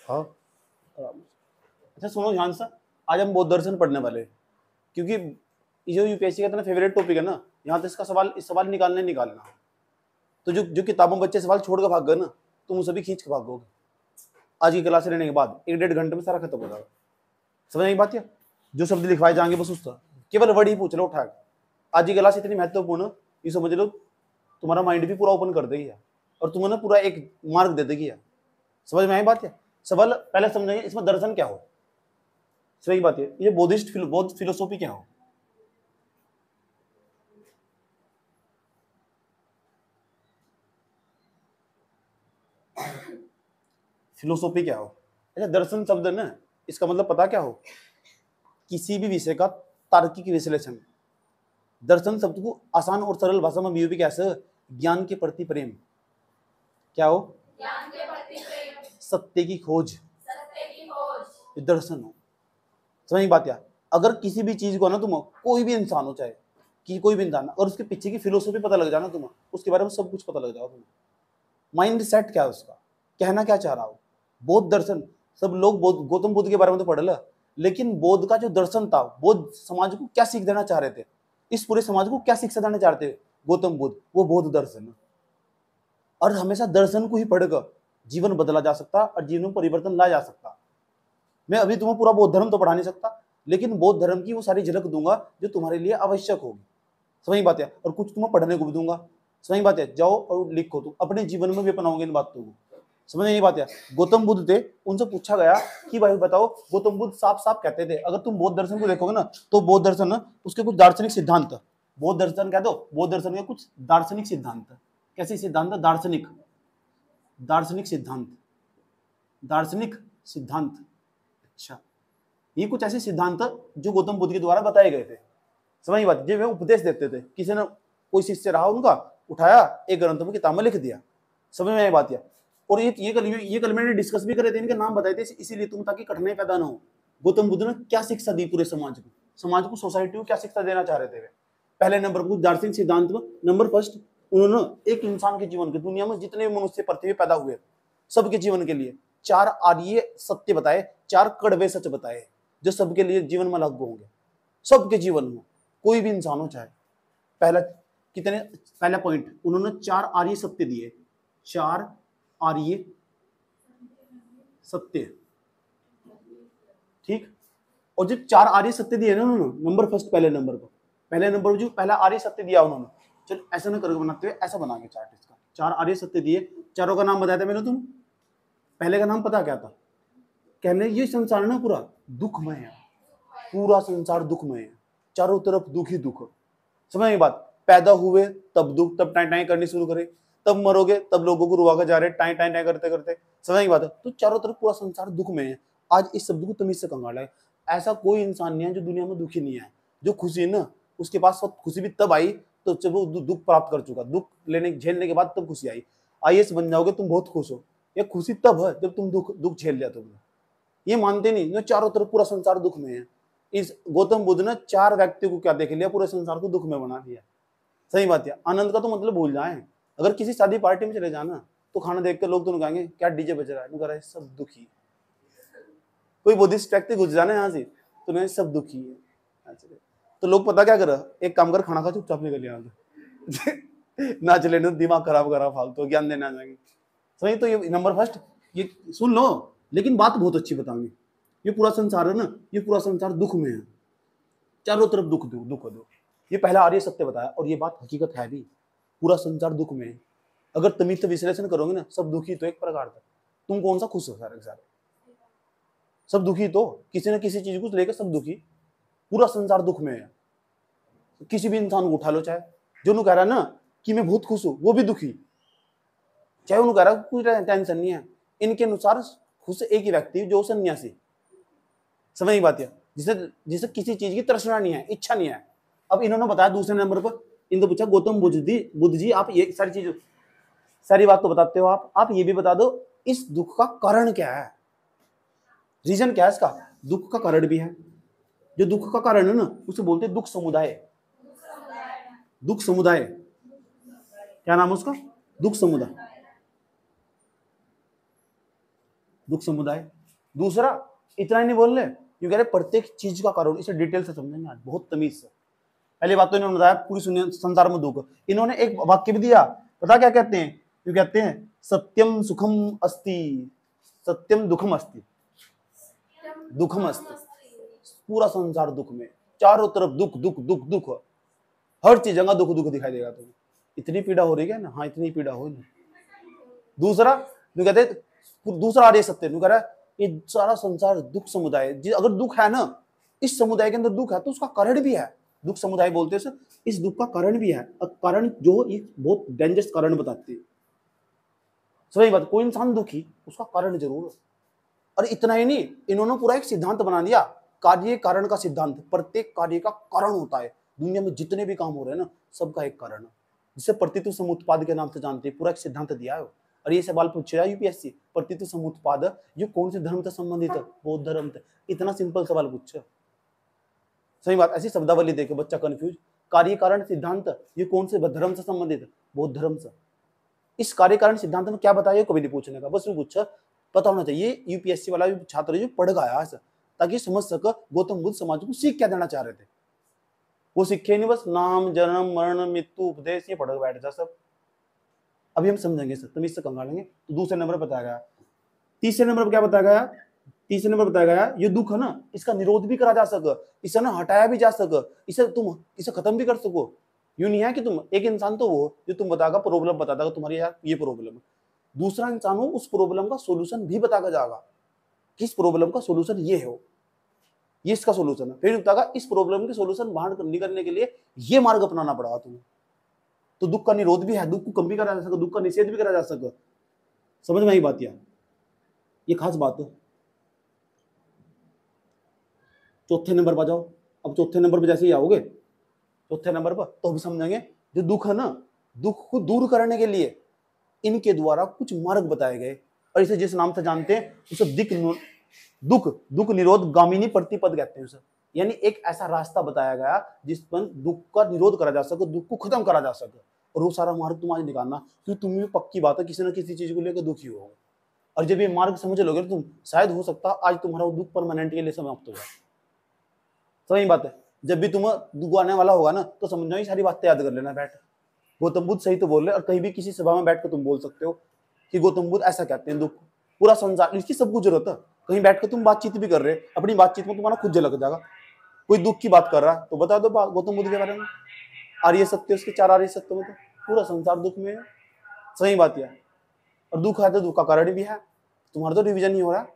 हाँ अच्छा सुनो ध्यान से, आज हम बौद्ध दर्शन पढ़ने वाले हैं, क्योंकि ये जो यूपीएससी का इतना फेवरेट टॉपिक है ना, यहाँ तो इसका सवाल, इस सवाल निकालना। तो जो जो किताबों बच्चे सवाल छोड़ कर भाग गए ना, तुम उसे भी खींच के भागोगे। आज की क्लास लेने के बाद 1-1.5 घंटे में सारा खत्म हो जाएगा। समझ आई बात? या जो शब्द लिखवाए जाएंगे बस उसका केवल वर्ड ही पूछ लो उठा। आज की क्लास इतनी महत्वपूर्ण, ये समझ लो तुम्हारा माइंड भी पूरा ओपन कर देगी और तुम्हें ना पूरा एक मार्क दे देगी। समझ में आई बात? है सवाल पहले समझेंगे इसमें दर्शन क्या हो। सही बात है, ये बौद्ध फिलोसॉफी क्या हो। फिलोसॉफी क्या हो। अच्छा दर्शन शब्द ना, इसका मतलब पता क्या हो, किसी भी विषय का तार्किक विश्लेषण। दर्शन शब्द को आसान और सरल भाषा में भी कैसे, ज्ञान के प्रति प्रेम। क्या हो, ज्ञान के प्रति प्रेम, सत्य की खोज, ये दर्शन हो। समझ बात? या अगर किसी भी चीज को ना, तुम कोई भी इंसान हो, चाहे कि कोई भी इंसान, और उसके पीछे की फिलोसॉफी पता लग जाना तुम्हें, उसके बारे में सब कुछ पता लग जाओ तुम्हें। माइंड सेट क्या है उसका, कहना क्या चाह रहा हो। बौद्ध दर्शन, सब लोग गौतम बुद्ध के बारे में तो पढ़ ला, लेकिन बौद्ध का जो दर्शन था, बौद्ध समाज को क्या सीख देना चाह रहे थे, इस पूरे समाज को क्या शिक्षा देना चाहते थे गौतम बुद्ध, वो बौद्ध दर्शन। और हमेशा दर्शन को ही पढ़कर जीवन बदला जा सकता और जीवन में परिवर्तन लाया जा सकता। मैं अभी तुम्हें पूरा बौद्ध धर्म तो पढ़ा नहीं सकता, लेकिन बौद्ध धर्म की वो सारी झलक दूंगा जो तुम्हारे लिए आवश्यक होगी। समझ बात है? और कुछ तुम्हें पढ़ने को भी दूंगा। समझ बात है? जाओ और लिखो, तुम अपने जीवन में भी अपनाओगे इन बातों को। समझ नहीं बात है? गौतम बुद्ध थे, उनसे पूछा गया कि भाई बताओ, गौतम बुद्ध साफ साफ कहते थे, अगर तुम बौद्ध दर्शन को देखोगे ना, तो बौद्ध दर्शन ना उसके कुछ दार्शनिक सिद्धांत, बौद्ध दर्शन कह दो, बौद्ध दर्शन के कुछ दार्शनिक सिद्धांत। कैसे सिद्धांत? दार्शनिक, दार्शनिक सिद्धांत, दार्शनिक सिद्धांत। अच्छा, ये कुछ ऐसे सिद्धांत जो गौतम बुद्ध के द्वारा बताए गए थे। समझ बात? जो वे उपदेश देते थे, किसी ने कोई शिष्य रहा उनका, उठाया एक ग्रंथ में किताब में लिख दिया। समझ में आई बात? या और ये कल मैंने डिस्कस भी करे थे, इनके नाम बताए थे इसीलिए तुम, ताकि कठिनाई पैदा ना हो। गौतम बुद्ध ने क्या शिक्षा दी पूरे समाज को, सोसाइटी को क्या शिक्षा देना चाह रहे थे वे। पहले नंबर पर दार्शनिक सिद्धांत में नंबर फर्स्ट, उन्होंने एक इंसान के जीवन के, दुनिया में जितने भी मनुष्य पृथ्वी पैदा हुए सबके जीवन के लिए 4 आर्य सत्य बताए, 4 कड़वे सच बताए, जो सबके लिए जीवन में लागू होंगे, सबके जीवन में, कोई भी इंसान हो चाहे। पहला पॉइंट उन्होंने 4 आर्य सत्य दिए, 4 आर्य सत्य, ठीक। और जब 4 आर्य सत्य दिए ना उन्होंने, नंबर फर्स्ट, पहले नंबर जो पहला आर्य सत्य दिया उन्होंने, चलो ऐसा ना करके बनाते हुए ऐसा बना के चार्ट इसका, 4 आर्य सत्य दिए, चारों का नाम बताया था मैंने। तुम पहले का नाम पता क्या था? कहने ये संसार ना पूरा दुखमय है, पूरा संसार दुखमय है, चारों तरफ दुख ही दुख। समझ में बात? पैदा हुए तब दुख, तब टाई टाई करनी शुरू करे, तब मरोगे तब लोगों को रुआ कर जा रहे टाई टाई टाई करते करते। समझ में बात है? तो चारों तरफ पूरा संसार दुख में है। आज इस शब्द को तमीज से कंगाला है। ऐसा कोई इंसान नहीं है जो दुनिया में दुखी नहीं है। जो खुशी है ना, उसके पास खुशी भी तब आई तो जब वो दुख प्राप्त कर चुका, दुख झेलने के बाद तब खुशी आई। आईएएस बन जाओगे तुम बहुत खुश हो, ये खुशी तब है जब तुम दुख झेल लिया तुमने। ये मानते नहीं, चारों तरफ पूरा संसार दुख में है। इस गौतम बुद्ध ने 4 व्यक्तियों को क्या देख लिया, पूरे संसार को दुख में बना दिया। सही बात है? आनंद का तो मतलब भूल जाए। अगर किसी शादी पार्टी में चले जाना तो खाना देख कर लोग तो कहेंगे क्या डीजे बज रहा है, कह रहा है सब दुखी। कोई बुद्धिस्ट व्यक्ति घुस जाना यहाँ से तो नहीं, सब दुखी है। तो लोग पता क्या कर, एक काम कर, खाना खा चुपचाप निकल यहाँ ना चले ना दिमाग खराब करा, फालतू ज्ञान देने आ जाएंगे। सही। तो ये नंबर फर्स्ट, ये सुन लो, लेकिन बात बहुत अच्छी बताऊंगी। ये पूरा संसार है ना, ये पूरा संसार दुख में है, चारों तरफ दुख दुख दुख दुख। ये पहला आर्य सत्य बताया, और ये बात हकीकत है भी, पूरा संसार दुख में है। अगर तमीज से विश्लेषण करोगे ना, सब दुखी तो एक प्रकार का, तुम कौन सा खुश हो? सारे सब दुखी, तो किसी न किसी चीज को लेकर सब दुखी, पूरा संसार दुख में है। किसी भी इंसान को उठा लो, चाहे जो कह रहा है ना कि मैं बहुत खुश हूं, वो भी दुखी। चाहे उन्होंने कह रहा है कोई टेंशन नहीं है, इनके अनुसार खुश एक ही व्यक्ति जो सन्यासी। समझ बात है? जिसे किसी चीज की तृष्णा नहीं है, इच्छा नहीं है। अब इन्होंने बताया दूसरे नंबर पर, इनको पूछा गौतम बुद्ध जी आप ये सारी बात तो बताते हो, आप ये भी बता दो इस दुख का कारण क्या है, रीजन क्या है इसका। दुख का कारण भी है। जो दुख का कारण है ना, उसे बोलते हैं दुख समुदाय। दुख समुदाय क्या नाम है उसका? दुख समुदाय। दुख समुदाय। दूसरा, इतना ही नहीं बोल रहे, क्यों कह रहे प्रत्येक चीज का कारण, इसे डिटेल से समझेंगे आज बहुत तमीज से। पहली बात तो इन्होंने बताया पूरी संसार में दुख। इन्होंने एक वाक्य भी दिया, पता क्या कहते हैं? क्यों कहते हैं सत्यम सुखम अस्ति, सत्यम दुखम अस्ति, दुखम अस्ति। पूरा संसार दुख में, चारों तरफ दुख दुख दुख दुख, हर चीज जगह दुख दुख दिखाई देगा तुम्हें। इतनी पीड़ा हो रही है ना, हाँ इतनी पीड़ा हो ना। दूसरा जो कहते हैं, दूसरा आर्य सत्य कह रहा है ये सारा संसार दुख समुदाय। अगर दुख है ना, इस समुदाय के अंदर दुख है तो उसका कारण भी है। दुख समुदाय बोलते हैं इस दुख का कारण भी है, और कारण जो एक बहुत डेंजरस कारण बताते हैं। सही बात, कोई इंसान दुखी उसका कारण जरूर। और इतना ही नहीं, इन्होंने पूरा एक सिद्धांत बना दिया, कार्य कारण का सिद्धांत। प्रत्येक कार्य का कारण होता है। दुनिया में जितने भी काम हो रहे हैं ना, सबका एक कारण है, जिसे प्रतित्व समुत्पाद के नाम से जानते हैं। पूरा एक सिद्धांत दिया है। और ये सवाल पूछेगा यूपीएससी, प्रतित्व समुत्पाद ये कौन से धर्म से संबंधित है? बौद्ध धर्म से। इतना सिंपल सवाल पूछे। सही बात, ऐसी शब्दावली देके बच्चा कंफ्यूज। कार्य कारण सिद्धांत ये कौन से धर्म से संबंधित है? बौद्ध धर्म से। इस कार्य कारण सिद्धांत में क्या बताया कभी नहीं पूछने का, बस वो पूछा पता होना चाहिए। यूपीएससी वाला छात्र जो पढ़ गया ऐसा, ताकि समझ सके गौतम बुद्ध समाज को सीख क्या देना चाह रहे थे। वो सीखे नहीं बस नाम जन्म मरण मृत्यु उपदेश ये पढ़ के बैठ जा सब। अभी हम समझेंगे सर, तमीज से कंगालेंगे। तो दूसरे नंबर पर बताया गया। तीसरे नंबर पर क्या बताया गया? तीसरे नंबर बताया गया ये दुख है ना, इसका निरोध भी करा जा सके, इसे ना हटाया भी जा सके, इसे खत्म भी कर सको। यूं नहीं है कि तुम एक इंसान तो वो जो तुम बताएगा प्रॉब्लम बताता तुम्हारी यार ये प्रॉब्लम है, दूसरा इंसान हो उस प्रॉब्लम का सोल्यूशन भी बताकर जाएगा कि इस प्रॉब्लम का सोल्यूशन ये हो, ये इसका सोल्यूशन है। फिर बताएगा इस प्रॉब्लम के सोल्यूशन बाहर निकलने के लिए ये मार्ग अपनाना पड़ेगा तुम्हें। तो दुख का निरोध भी है, दुख को कम भी करा जा सके, दुख का निषेध भी करा जा सके। समझ में आई बात? यार ये खास बात है। चौथे नंबर पर जाओ। अब चौथे नंबर पर जैसे ही आओगे चौथे नंबर पर, तो हम समझेंगे जो दुख है ना, दुख को दूर करने के लिए इनके द्वारा कुछ मार्ग बताए गए। और इसे जिस नाम से जानते हैं उसे दुख निरोध गामिनी प्रतिपद कहते हैं उसे। यानी एक ऐसा रास्ता बताया गया जिस पर दुख का निरोध करा जा सके, दुख को खत्म करा जा सके। और वो सारा मार्ग तुम आज निकालना, क्योंकि तुम भी पक्की बात है किसी न किसी चीज को लेकर दुखी हो। और जब ये मार्ग समझ लोगे तो तुम शायद हो सकता आज तुम्हारा वो दुख परमानेंट के लिए समाप्त हो जाए। सही बात है। जब भी तुम्हें दुख आने वाला होगा ना, तो समझना ये सारी बातें याद कर लेना बैठ। गौतम बुद्ध सही तो बोल रहे, और कहीं भी किसी सभा में बैठकर तुम बोल सकते हो कि गौतम बुद्ध ऐसा कहते हैं, दुख पूरा संसार इसकी सबको जरूरत है। कहीं बैठकर तुम बातचीत भी कर रहे, अपनी बातचीत में तुम्हारा खुद झलक जाएगा। कोई दुख की बात कर रहा है तो बता दो गौतम बुद्ध के बारे में, आर्य सत्य उसके 4 आर्य सत्य में, तो पूरा संसार दुख में है। सही बात है। और दुख है तो दुख का कारण भी है। तुम्हारा तो रिविजन ही हो रहा है,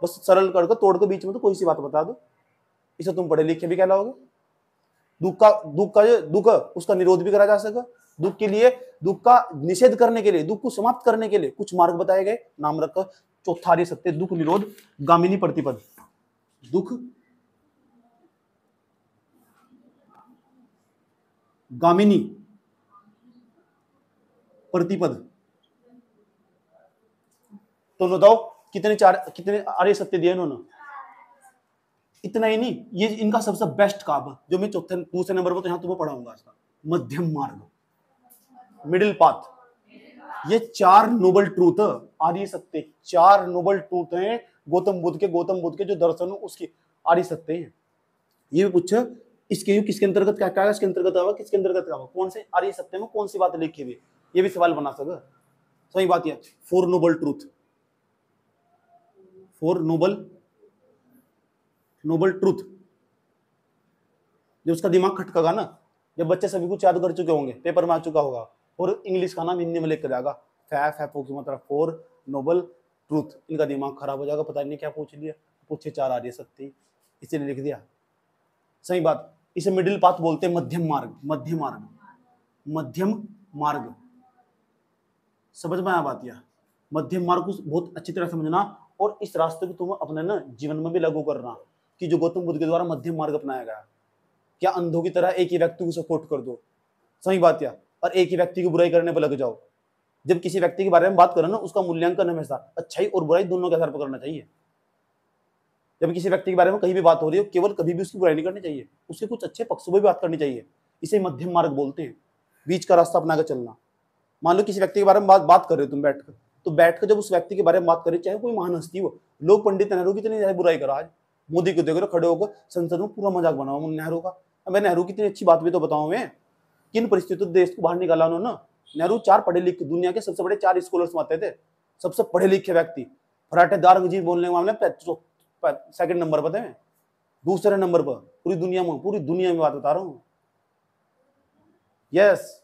बस सरल करके तोड़ के बीच में तो कोई सी बात बता दो, इसे तुम पढ़े लिखे भी कहलाओगे। दुख उसका निरोध भी करा जा सके। दुख के लिए, दुख का निषेध करने के लिए, दुख को समाप्त करने के लिए कुछ मार्ग बताए गए, नाम रखकर चौथा आर्य सत्य दुख निरोध गामिनी प्रतिपद। दुख गामिनी प्रतिपद। तो बताओ कितने आर्य सत्य दिए इन्होंने? इतना ही नहीं, ये इनका सबसे बेस्ट काम जो मैं दूसरे नंबर पर तो यहां तुम्हें पढ़ाऊंगा, इसका मध्यम मार्ग, मिडिल पाथ। ये 4 नोबल ट्रूथ आर्य सत्य, 4 नोबल ट्रूथ हैं गौतम बुद्ध के जो दर्शन उसकी आर्य सत्य है। ये भी पूछे इसके किसके अंतर्गत क्या क्या, इसके अंतर्गत आवा, किसके अंतर्गत आवा, कौन से आर्य सत्य में कौन सी बात लिखी हुई, ये भी सवाल बना सके। सही बात है। 4 नोबल ट्रूथ, 4 नोबल ट्रूथ। जब उसका दिमाग खटकेगा ना, जब बच्चे सभी कुछ याद कर चुके होंगे, पेपर में आ चुका होगा, और इंग्लिश का नाम हिंदी में लेकर जाएगा, फैपो की मतलब 4 नोबल ट्रूथ, इनका दिमाग खराब हो जाएगा, पता नहीं क्या पूछ लिया, पूछे 4 आर्य सत्य, इसीलिए लिख दिया। सही बात। इसे मिडिल पाथ बोलते हैं, मध्यम मार्ग, मध्यम मार्ग। समझ में आया बात? यह मध्यम मार्ग को बहुत अच्छी तरह समझना, और इस रास्ते को तुम अपने ना जीवन में भी लागू करना, कि जो गौतम बुद्ध के द्वारा मध्यम मार्ग अपनाया गया। क्या अंधों की तरह एक ही व्यक्ति को सपोर्ट कर दो, सही बात है, और एक ही व्यक्ति की बुराई करने पर लग जाओ। जब किसी व्यक्ति के बारे में बात करो ना, उसका मूल्यांकन हमेशा अच्छाई और बुराई दोनों के आधार पर करना चाहिए। जब किसी व्यक्ति के बारे में कहीं भी बात हो रही हो, केवल कभी भी उसकी बुराई नहीं करनी चाहिए, उसके कुछ अच्छे पक्षों पर भी बात करनी चाहिए। इसे मध्यम मार्ग बोलते हैं, बीच का रास्ता अपना कर चलना। मान लो किसी व्यक्ति के बारे में बात कर रहे हो तुम बैठकर, तो बैठकर जब उस व्यक्ति के बारे में बात करें, चाहे कोई महान हस्ती हो, लोग पंडित नेहरू की इतनी बुराई करा, आज मोदी को देखो खड़े होकर संसद में पूरा मजाक बनाओ नेहरू का। मैं नेहरू की इतनी अच्छी बात भी तो बताऊं, मैं किन परिस्थितियों में देश को बाहर निकाला उन्होंने। नेहरू 4 पढ़े लिखे, दुनिया के सबसे बड़े 4 स्कॉलर्स में आते थे, सबसे पढ़े लिखे व्यक्ति, फराटेदार अंग्रेजी बोलने के मामले में सेकंड नंबर पर थे, दूसरे नंबर पर पूरी दुनिया में बात बता रहा हूँ। यस,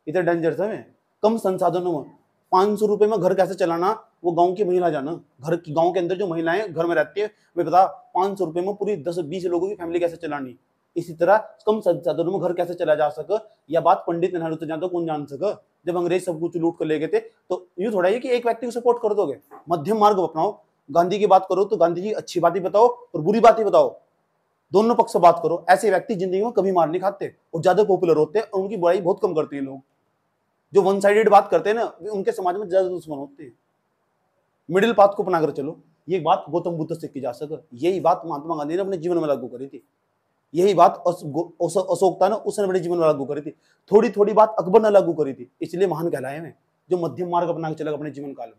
इतने डेंजर थे। कम संसाधनों में 500 रुपए में घर कैसे चलाना, वो गांव की महिला जाना, गांव के अंदर जो महिलाएं घर में रहती है वे बता 500 रुपए में पूरी 10-20 लोगों की फैमिली कैसे चलानी। इसी तरह कम संसाधनों में घर कैसे चला जा सके, यह बात पंडित नेहरू तो जानते, कौन जान सके। जब अंग्रेज सब कुछ लूट कर ले गए थे, तो यूं थोड़ा है कि एक व्यक्ति को सपोर्ट कर दोगे, मध्यम मार्ग अपनाओ। गांधी की बात करो तो गांधी जी अच्छी बात ही बताओ और बुरी बात ही बताओ, दोनों पक्ष से बात करो। ऐसे व्यक्ति जिंदगी में कभी मार नहीं खाते और ज्यादा पॉपुलर होते हैं, उनकी बुराई बहुत कम करते हैं लोग। जो वन साइडेड बात करते हैं ना, उनके समाज में ज्यादा दुश्मन होते हैं। मिडिल पाथ को अपनाकर चलो, ये बात गौतम बुद्ध से की जा सके, यही बात महात्मा गांधी ने अपने जीवन में लागू करी थी, यही बात अशोक था ना, उसने अपने जीवन में लागू करी थी। थोड़ी थोड़ी बात अकबर ने लागू करी थी, इसलिए महान कहलाए हैं। जो मध्यम मार्ग अपना के चलेगा अपने जीवन काल में,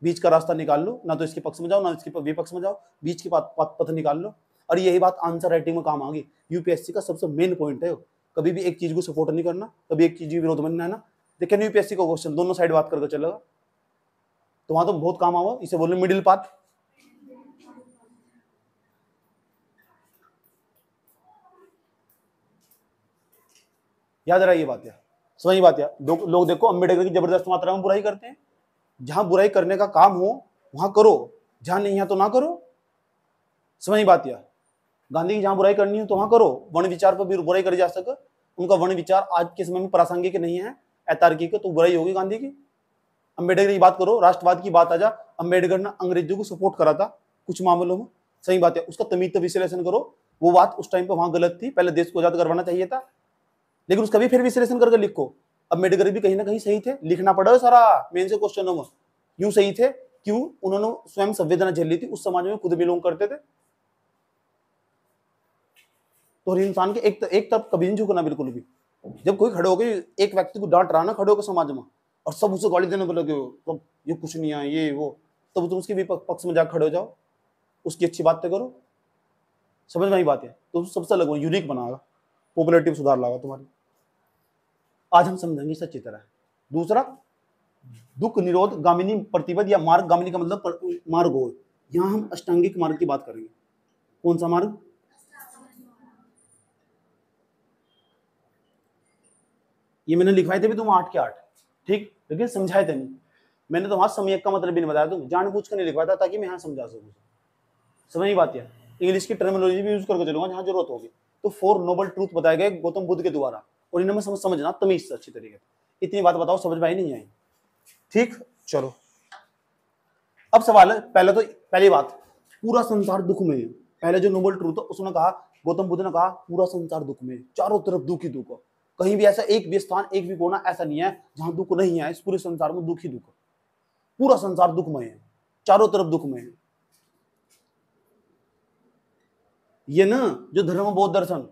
बीच का रास्ता निकाल लो, ना तो इसके पक्ष में जाओ ना इसके विपक्ष में जाओ, बीच की पथ निकाल लो। और यही बात आंसर राइटिंग में काम आ गई। यूपीएससी का सबसे मेन पॉइंट है, कभी भी एक चीज को सपोर्ट नहीं करना, कभी एक चीज के विरोध में नहीं आना। देखिए यूपीएससी का क्वेश्चन दोनों साइड बात करके चलेगा, तो वहां तो बहुत काम आवा। इसे बोले मिडिल पाथ। याद रहा ये बात है, समझ बात है। लोग देखो अम्बेडकर की जबरदस्त मात्रा में बुराई करते हैं। जहां बुराई करने का काम हो वहां करो, जहां नहीं है तो ना करो, समझ बात है। गांधी की जहां बुराई करनी हो तो वहां करो, वर्ण विचार पर भी बुराई करी जा सके। उनका वर्ण विचार आज के समय में प्रासंगिक नहीं है, अतार्किक, तो बुराई होगी गांधी की। अम्बेडकर की बात करो, राष्ट्रवाद की बात आ जा, अम्बेडकर ने अंग्रेजों को सपोर्ट करा था कुछ मामलों में, सही बात है। उसका तमीज विश्लेषण करो, वो बात उस टाइम पे वहां गलत थी, पहले देश को आजाद करवाना चाहिए था, लेकिन उसका भी फिर विश्लेषण करके लिखो। अम्बेडकर भी कहीं ना कहीं सही थे, लिखना पड़ा सारा मेन से क्वेश्चनों में। क्यों सही थे, क्यों? उन्होंने स्वयं संवेदना झेली थी, उस समाज में खुद बिलोंग करते थे। तो हर इंसान के एक तरफ कभी नहीं झुकना बिल्कुल भी। जब कोई खड़े होकर एक व्यक्ति को डांट रहा ना खड़े होकर समाज में, और सब उसे गाली देने लगे हो, ये कुछ नहीं है ये वो, तब तुम उसके भी पक्ष में जाकर खड़े हो जाओ, उसकी अच्छी बातें करो, समझ में आई बात है। तो सबसे अलग यूनिक बनाएगा, पॉपुलैरिटी सुधार लाएगा तुम्हारी। आज हम समझेंगे सच्ची तरह। दूसरा, दुख निरोध गामिनी प्रतिपद या मार्ग। गामिनी का मतलब मार्ग हो, यहां हम अष्टांगिक मार्ग की बात करेंगे। कौन सा मार्ग? ये मैंने लिखवाए थे भी तुम 8 के 8, ठीक, लेकिन समझाए थे नहीं मैंने। तो वहां समय का मतलब भी नहीं बताया, तुम जानबूझ कर नहीं लिखवाया था ताकि मैं यहाँ समझा सकूं। समझ बात है। इंग्लिश की टर्मिनोलॉजी भी यूज करके चलूंगा जहां जरूरत होगी। तो 4 नोबल ट्रूथ बताए गए गौतम बुद्ध के द्वारा, और इन्हें मैं समझना तमीज से अच्छी तरीके से। इतनी बात बताओ, समझ में आई नहीं आई? ठीक, चलो अब सवाल है। पहली बात, पूरा संसार दुख में है। पहले जो नोबल ट्रूथ उसने कहा, गौतम बुद्ध ने कहा पूरा संसार दुख में, चारों तरफ दुख ही दुख। कहीं भी ऐसा एक भी स्थान, एक भी कोना ऐसा नहीं है जहां दुख नहीं है। इस पूरे संसार में दुख ही दुख, पूरा संसार दुखमय है, चारों तरफ दुखमय है। ये ना जो धर्म बौद्ध दर्शन,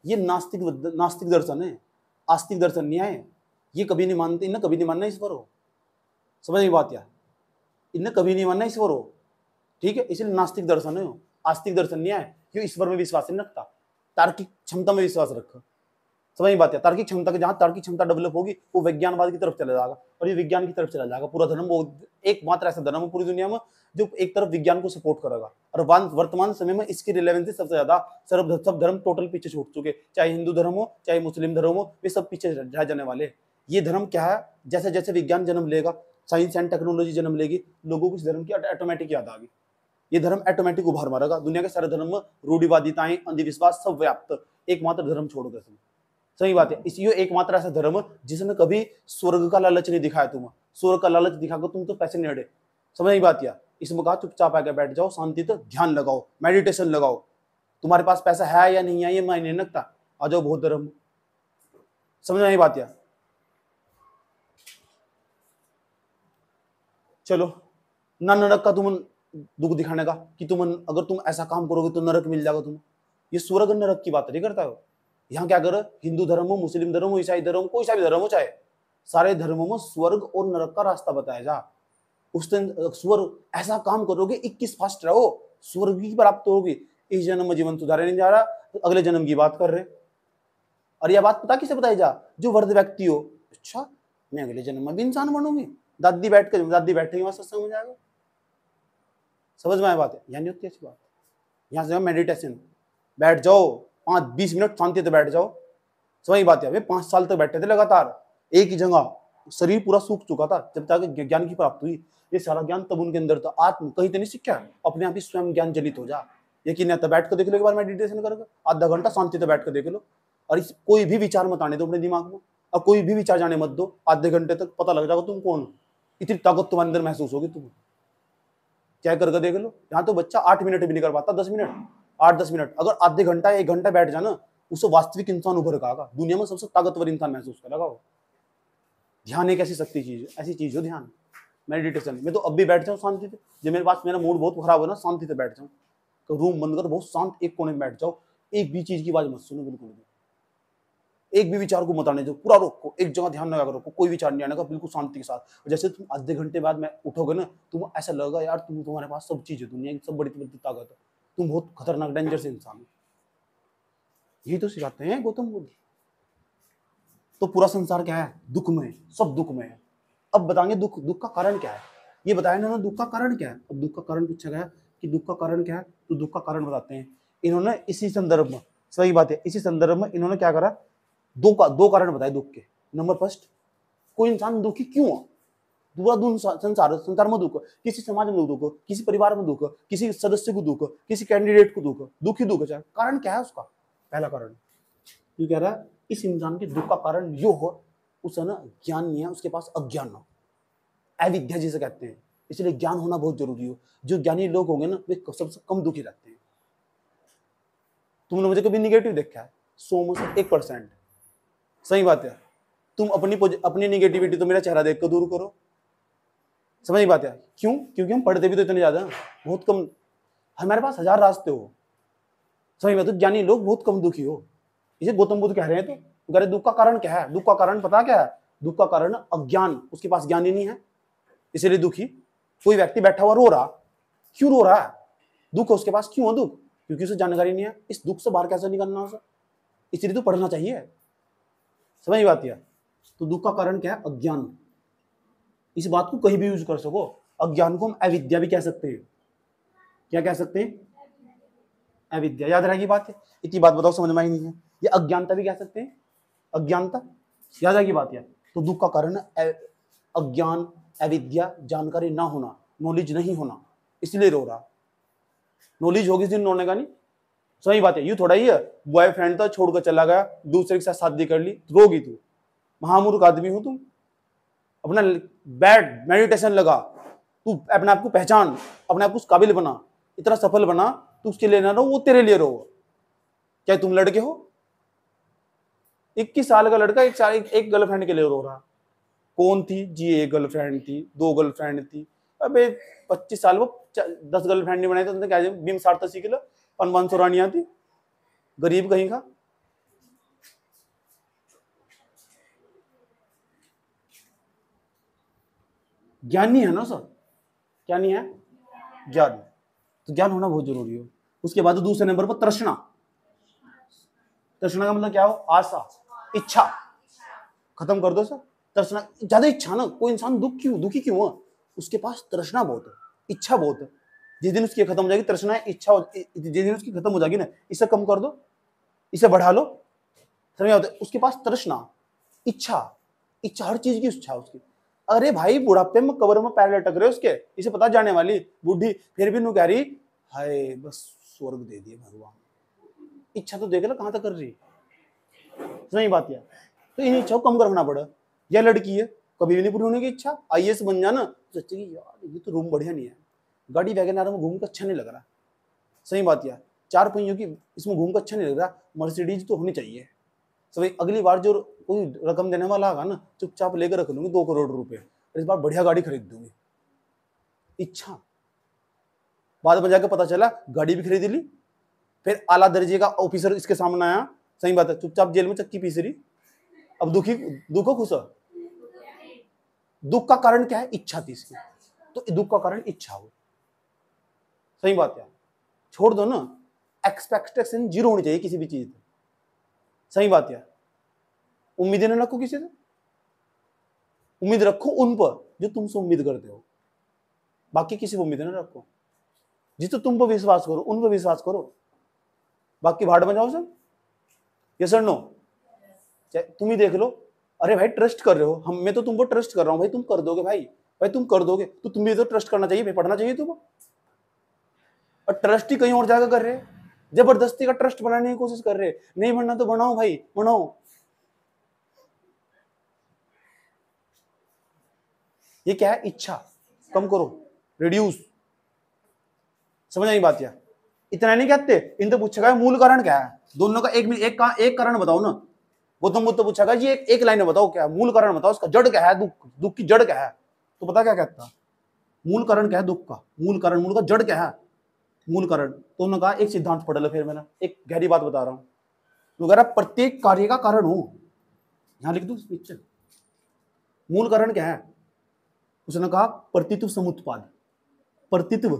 ये नास्तिक दर्शन है, आस्तिक दर्शन नहीं है। ये कभी नहीं मानते, इन्हें कभी नहीं मानना ईश्वर हो। समझ बात यार, इन्हें कभी नहीं मानना ईश्वर हो, ठीक है। इसलिए नास्तिक दर्शन है, आस्तिक दर्शन नहीं है। क्यों? ईश्वर में विश्वास नहीं रखता, तार्किक क्षमता में विश्वास रखा। समझ बात है। तार्किक क्षमता के जहां तार्किक क्षमता डेवलप होगी वो विज्ञानवाद की तरफ चला जाएगा, और ये विज्ञान की तरफ चला जाएगा। पूरा धर्म वो एकमात्र ऐसा धर्म है पूरी दुनिया में जो एक तरफ विज्ञान को सपोर्ट करेगा। और वर्तमान समय में इसकी रिलेवेंसी सबसे ज्यादा, सब धर्म टोटल पीछे छूट चुके, चाहे हिंदू धर्म हो चाहे मुस्लिम धर्म हो, वे सब पीछे रह जाने वाले। ये धर्म क्या है, जैसे जैसे विज्ञान जन्म लेगा, साइंस एंड टेक्नोलॉजी जन्म लेगी, लोगों को इस धर्म की ऑटोमेटिक याद आ गई। ये धर्म ऑटोमेटिक उभार मारेगा। दुनिया के सारे धर्म में रूढ़िवादिताएं, अंधविश्वास सब व्याप्त, एकमात्र धर्म छोड़ दे। सही बात है। इसी एकमात्र ऐसा धर्म जिसने कभी स्वर्ग का लालच नहीं दिखाया। तुम स्वर्ग का लालच दिखाकर तुम तो पैसे नहीं अड़े। समझ बात यार। इसमें कहा चुपचाप आके बैठ जाओ, शांति से ध्यान लगाओ, मेडिटेशन लगाओ। तुम्हारे पास पैसा है या नहीं है ये मायने नहीं रखता, आ जाओ बौद्ध धर्म। समझ आई बात यार। चलो ना नरक का तुम दुख दिखाने का कि तुम अगर तुम ऐसा काम करोगे तो नरक मिल जाएगा तुम। ये स्वर्ग नरक की बात नहीं करता हो। यहाँ क्या करो, हिंदू धर्म हो, मुस्लिम धर्म हो, ईसाई धर्म हो, कोई सा भी धर्म हो, चाहे सारे धर्मों में स्वर्ग और नरक का रास्ता बताया जा। उस दिन स्वर्ग, ऐसा काम करोगे 21 फास्ट रहो, स्वर्ग की प्राप्त होगी। इस जन्म में जीवन सुधारे नहीं जा रहा तो अगले जन्म की बात कर रहे। और यह बात पता किसे बताई जा? जो वृद्ध व्यक्ति हो। अच्छा, मैं अगले जन्म में भी इंसान बनूंगी, दादी बैठेगी वहां सत्संग हो जाएगा। समझ में आया बात है? यानी होती है अच्छी बात। यहाँ से मेडिटेशन, बैठ जाओ 5-20 मिनट शांति से बैठ जाओ। समझ बात है? वे 5 साल तक बैठे थे लगातार एक ही जगह, शरीर पूरा सूख चुका था जब तक ज्ञान की प्राप्ति हुई। ये सारा ज्ञान तब उनके अंदर था। आत्म कहीं तो नहीं सीखा, अपने आप ही स्वयं ज्ञान जलित हो जा। यकीन है तो बैठ कर देख लो एक बार, मेडिटेशन करके आधा घंटा शांति से बैठ कर देख लो। और इस कोई भी विचार मत आने दो अपने दिमाग में, और कोई भी विचार जाने मत दो। आधे घंटे तक पता लग जाएगा तुम कौन हो। इतनी ताकत तुम्हारे अंदर महसूस होगी। तुम क्या करके देख लो। यहाँ तो बच्चा 8 मिनट भी नहीं कर पाता, 10 मिनट, 8-10 मिनट। अगर आधे घंटा 1 घंटा बैठ जाना, उससे वास्तविक इंसान उभर का आगा। दुनिया में सबसे ताकतवर इंसान महसूस करेगा वो। ध्यान एक ऐसी शक्ति चीज, ऐसी चीज हो ध्यान, मेडिटेशन। मैं तो अब भी बैठ जाऊँ शांति से, जब मेरे पास मेरा मूड बहुत खराब हो ना, शांति से बैठ जाऊँ, तो रूम बंद कर बहुत शांत एक कोने में बैठ जाओ, एक भी चीज की आवाज मत सुनो, बिल्कुल भी एक भी विचार को मत आने दो, पूरा रोको, एक जगह ध्यान लगा कर रोको, कोई विचार नहीं आने का, बिल्कुल शांति के साथ। जैसे तुम आधे घंटे बाद में उठोगे ना, तुम ऐसा लगेगा यार तुम्हारे पास सब चीज है, दुनिया की सब बड़ी ताकत है, तुम बहुत खतरनाक डेंजरस इंसान हो। यही तो सिखाते हैं गौतम बुद्ध। तो पूरा संसार क्या है? दुख में, सब दुख में है। अब बताएंगे दुख का कारण क्या है। ये बताया इन्होंने दुख का कारण क्या है। अब दुख का कारण पूछा गया कि दुख का कारण क्या है, तो दुख का कारण बताते हैं इन्होंने इसी संदर्भ में। सही बात है, इसी संदर्भ में इन्होंने क्या करा, दो कारण बताए दुख के। नंबर फर्स्ट, कोई इंसान दुखी क्यों है? पूरा संसार में दुख, किसी समाज में दुख, किसी परिवार में दुख, किसी सदस्य को दुख, किसी कैंडिडेट को दुख, दुखी दुख है। कारण क्या है उसका? पहला कारण ये कह रहा है, इस इंसान के दुख का कारण यो हो, उसे ना ज्ञान नहीं है, उसके पास अज्ञान हो, अविद्या जिसे कहते हैं। इसलिए ज्ञान होना बहुत जरूरी हो। जो ज्ञानी लोग होंगे ना, वे सबसे कम दुखी रहते हैं। तुमने मुझे कभी निगेटिव देखा है? 100 में से 1%। सही बात है। तुम अपनी निगेटिविटी तो मेरा चेहरा देख कर दूर करो। समझ बात है? क्यों? क्योंकि हम पढ़ते भी तो इतने ज्यादा, बहुत कम, हमारे पास 1000 रास्ते हो। समझ बात है? ज्ञानी लोग बहुत कम दुखी हो। इसे गौतम बुद्ध कह रहे हैं। तो कह रहे दुख का कारण क्या है? दुख का कारण पता क्या है? दुख का कारण अज्ञान, उसके पास ज्ञान ही नहीं है, इसलिए दुखी। कोई व्यक्ति बैठा हुआ रो रहा, क्यों रो रहा है? दुख उसके पास, क्यों है दुख? क्योंकि उसे जानकारी नहीं है इस दुख से बाहर कैसे निकलना उसे, इसलिए तो पढ़ना चाहिए। समझ बात है? तो दुख का कारण क्या है? अज्ञान। इस बात को कहीं भी यूज कर सको। अज्ञान को हम अविद्या भी कह सकते हैं। क्या कह सकते हैं? अविद्या। याद रहेगी बात है? इतनी बात बताओ समझ में ही नहीं है। ये अज्ञानता भी कह सकते हैं, अज्ञानता। याद रहेगी बात है? तो दुख का कारण अज्ञान, अविद्या, जानकारी ना होना, नॉलेज नहीं होना, इसलिए रो रहा। नॉलेज होगी इस दिन रोने का नहीं। सही बात है। यू थोड़ा ही है, बॉयफ्रेंड था छोड़कर चला गया, दूसरे के साथ शादी कर ली, रोगी तू, महामूर्ख आदमी हो तुम। अपना बैठ, मेडिटेशन लगा, तू अपने आप को पहचान, अपने आप को उस काबिल बना, इतना सफल बना, तू उसके लिए ना रो, वो तेरे लिए रो। क्या तुम लड़के हो? 21 साल का लड़का एक गर्लफ्रेंड के लिए रो रहा। कौन थी जी? एक गर्लफ्रेंड थी, 2 गर्लफ्रेंड थी। अबे 25 साल वो 10 गर्लफ्रेंड नहीं बनाई, तो क्या बीम सारता सीख लो, 500 रानियां थी, गरीब कहीं का। ज्ञान नहीं है ना सर? क्या नहीं है? ज्ञान। तो ज्ञान होना बहुत जरूरी हो। उसके बाद दूसरे नंबर पर तृष्णा। तृष्णा का मतलब क्या हो? आशा, इच्छा। खत्म कर दो सर तृष्णा। ज्यादा इच्छा ना, कोई इंसान दुखी क्यों है? उसके पास तृष्णा बहुत है, इच्छा बहुत है। जिस दिन उसकी खत्म हो जाएगी तृष्णा, इच्छा, जिस दिन उसकी खत्म हो जाएगी ना, इसे कम कर दो, इसे बढ़ा लो। समझ आता है? उसके पास तृष्णा, इच्छा, हर चीज की इच्छा उसकी। अरे भाई बुढ़ापे में कब्र में पैर लटक रहे उसके, इसे पता जाने वाली बूढ़ी, फिर भी नू कह रही हाय बस स्वर्ग दे दिए भगवान। इच्छा तो देख लो कहां तक कर रही। सही बात है। तो इन इच्छा को कम करना पड़ा। यह लड़की है, कभी भी नहीं पूरी होने की इच्छा, IAS बन जाना, सोचे कि यार ये तो रूम बढ़िया नहीं है, गाड़ी वैगनआर में घूम कर अच्छा नहीं लग रहा। सही बात है। 4 पहियों की इसमें घूम कर अच्छा नहीं लग रहा, मर्सिडीज तो होनी चाहिए। तो भाई अगली बार जो कोई रकम देने वाला आगा ना, चुपचाप लेकर रख लूंगी 2 करोड़ रुपए, इस बार बढ़िया गाड़ी खरीद दूंगी। इच्छा। बाद में जाकर पता चला गाड़ी भी खरीद ली, फिर आला दर्जे का ऑफिसर इसके सामने आया। सही बात है, चुपचाप जेल में चक्की पीस रही। अब दुखो खुश है? दुख का कारण क्या है? इच्छा थी इसकी, तो दुख का कारण इच्छा हो। सही बात है, छोड़ दो ना, एक्सपेक्टेशन जीरो होनी चाहिए किसी भी चीज में। सही बात है, उम्मीदें ना रखो किसी से, उम्मीद रखो उन पर जो तुमसे उम्मीद करते हो, बाकी किसी पर उम्मीद ना रखो। जिस तो तुम पर विश्वास करो उन पर विश्वास करो, बाकी भाड़ में जाओ सब। यस और नो? तुम ही देख लो, अरे भाई ट्रस्ट कर रहे हो, मैं तो तुम पर ट्रस्ट कर रहा हूं, भाई तुम कर दोगे, भाई तुम कर दोगे, तो तुम भी तो ट्रस्ट करना चाहिए भाई, पढ़ना चाहिए तुमको। और ट्रस्ट ही कहीं और जाकर कर रहे, जबरदस्ती का ट्रस्ट बनाने की कोशिश कर रहे। नहीं बनना तो बनाओ भाई, बनाओ। ये क्या है? इच्छा कम करो, रिड्यूस। समझ आई बात? या इतना नहीं कहते, इन तो पूछेगा मूल कारण क्या है, दोनों का एक कारण बताओ ना। गौतम बुद्ध पूछेगा जी एक लाइन में बताओ क्या मूल कारण बताओ, उसका जड़ क्या है, दुख की जड़ क्या है? तो पता क्या कहता? मूल कारण क्या है दुख का? मूल का जड़ क्या है? मूल कारण। तो उन्होंने कहा एक सिद्धांत पढ़ लो, फिर मैंने एक गहरी बात बता रहा हूं, तो कह रहा प्रत्येक कार्य का कारण हो। यहां लिख दू पिक्चर, मूल कारण क्या है? उसने कहा प्रतित्व समुत्पाद। प्रतित्व,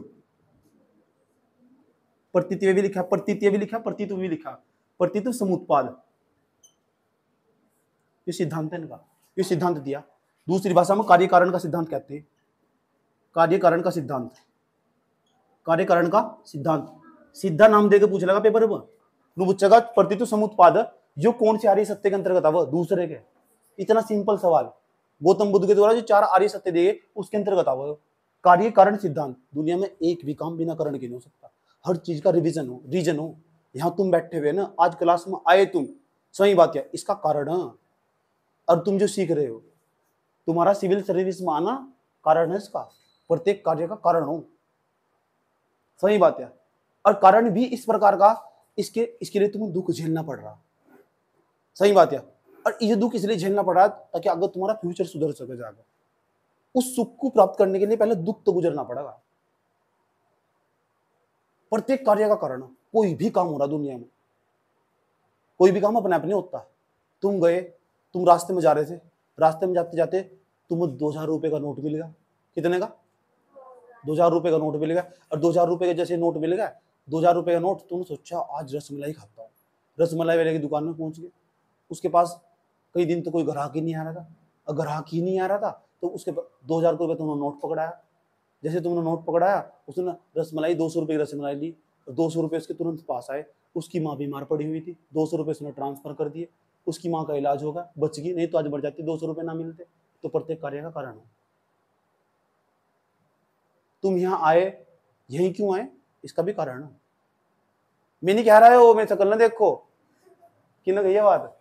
प्रतित्व भी लिखा, प्रतित्व भी लिखा, प्रतित्व भी लिखा, प्रतित्व समुत्पाद, ये सिद्धांत है इनका, ये सिद्धांत दिया। दूसरी भाषा में कार्य कारण का सिद्धांत कहते हैं, कार्य कारण का सिद्धांत, कार्य कारण का सिद्धांत। सीधा नाम देकर पूछ लेगा पेपर में, पूछेगा प्रतित्व समुत्पाद जो कौन से आर्य सत्य के अंतर्गत है? वो दूसरे के। इतना सिंपल सवाल, गौतम बुद्ध के द्वारा जो 4 आर्य सत्य दिए उसके अंतर्गत आ वो कार्य कारण सिद्धांत। दुनिया में एक भी काम बिना कारण के नहीं हो सकता, हर चीज का रिवीजन हो, रीजन हो। यहाँ तुम बैठे हुए ना, आज क्लास में आए तुम, सही बात है, इसका कारण है। और तुम जो सीख रहे हो, तुम्हारा सिविल सर्विस में आना कारण है इसका, प्रत्येक कार्य का कारण हो। सही बात है, और कारण भी इस प्रकार का, इसके लिए तुम्हें दुख झेलना पड़ रहा। सही बात है, और ये दुख इसलिए झेलना पड़ रहा ताकि अगर तुम्हारा फ्यूचर सुधर सके जाकर, उस सुख को प्राप्त करने के लिए पहले दुख तो गुजरना पड़ेगा। प्रत्येक कार्य का कारण, कोई भी काम हो रहा दुनिया में, कोई भी काम अपने आप नहीं होता। तुम गए, तुम रास्ते में जा रहे थे, रास्ते में जाते जाते तुम्हें 2000 रुपए का नोट मिल गया। कितने का? 2000 रुपए का नोट मिल गया। और 2000 रुपए का जैसे नोट मिल गया, 2000 रुपए का नोट, तुमने सोचा आज रसमलाई खाता हूँ, रसमलाई वाले की दुकान में पहुंच गए। उसके पास कई दिन तो कोई ग्राहक ही नहीं आ रहा था, और ग्राहक ही नहीं आ रहा था तो उसके 2000 रुपए तुमने नोट पकड़ाया। जैसे तुमने नोट पकड़ाया, उसने रसमलाई 200 रुपए की रसमलाई ली, और 200 रुपए उसके तुरंत पास आए। उसकी माँ बीमार पड़ी हुई थी, 200 रुपए उसने ट्रांसफर कर दिए, उसकी माँ का इलाज होगा, बच गई, नहीं तो आज मर जाती, 200 रुपए ना मिलते। तो प्रत्येक कार्य का कारण है। तुम यहाँ आए, यही क्यों आए, इसका भी कारण है। मैं नहीं कह रहा है वो मैं शकल ना देखो कि ना ये बात,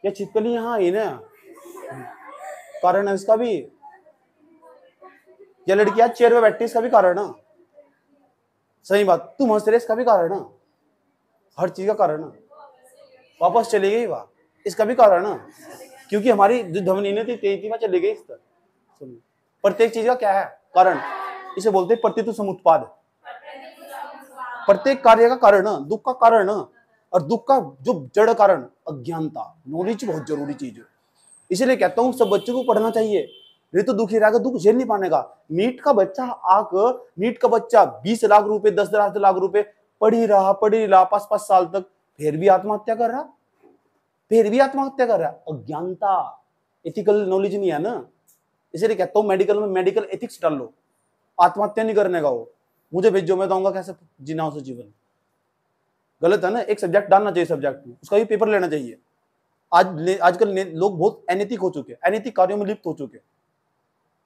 ये छिपकली यहाँ आई ना, कारण है इसका भी। ये लड़कियां चेयर पे बैठी, इसका भी कारण है। सही बात, तुम हंस रहे, इसका भी कारण है, हर चीज का कारण है। वापस चली गई वाह, इसका भी कारण है, क्योंकि हमारी जो ध्वनि ने थी तेज थी, वहां चली गई इस तरह। प्रत्येक चीज का क्या है कारण, इसे बोलते हैं प्रतित्व समुत्पाद। प्रत्येक कार्य का कारण, दुख का कारण, और दुख का जो जड़ कारण अज्ञानता। नॉलेज बहुत जरूरी चीज है, इसलिए कहता हूं सब बच्चों को पढ़ना चाहिए, नहीं तो दुखी रहेगा, दुख झेल नहीं पानेगा। नीट का बच्चा नीट का बच्चा 20 लाख रुपए 10 लाख रुपए पढ़ ही रहा 5 साल तक, फिर भी आत्महत्या कर रहा, फिर भी आत्महत्या कर रहा। अज्ञानता, एथिकल नॉलेज नहीं है ना। इसलिए कहता हूं मेडिकल में मेडिकल एथिक्स डाल लो, आत्महत्या नहीं करने का। वो मुझे भेजो, मैं बताऊंगा कैसे जीना उसे जीवन। गलत है ना, एक सब्जेक्ट डालना चाहिए सब्जेक्ट में, उसका भी पेपर लेना चाहिए। आजकल लोग बहुत अनैतिक हो चुके, अनैतिक कार्यों में लिप्त हो चुके।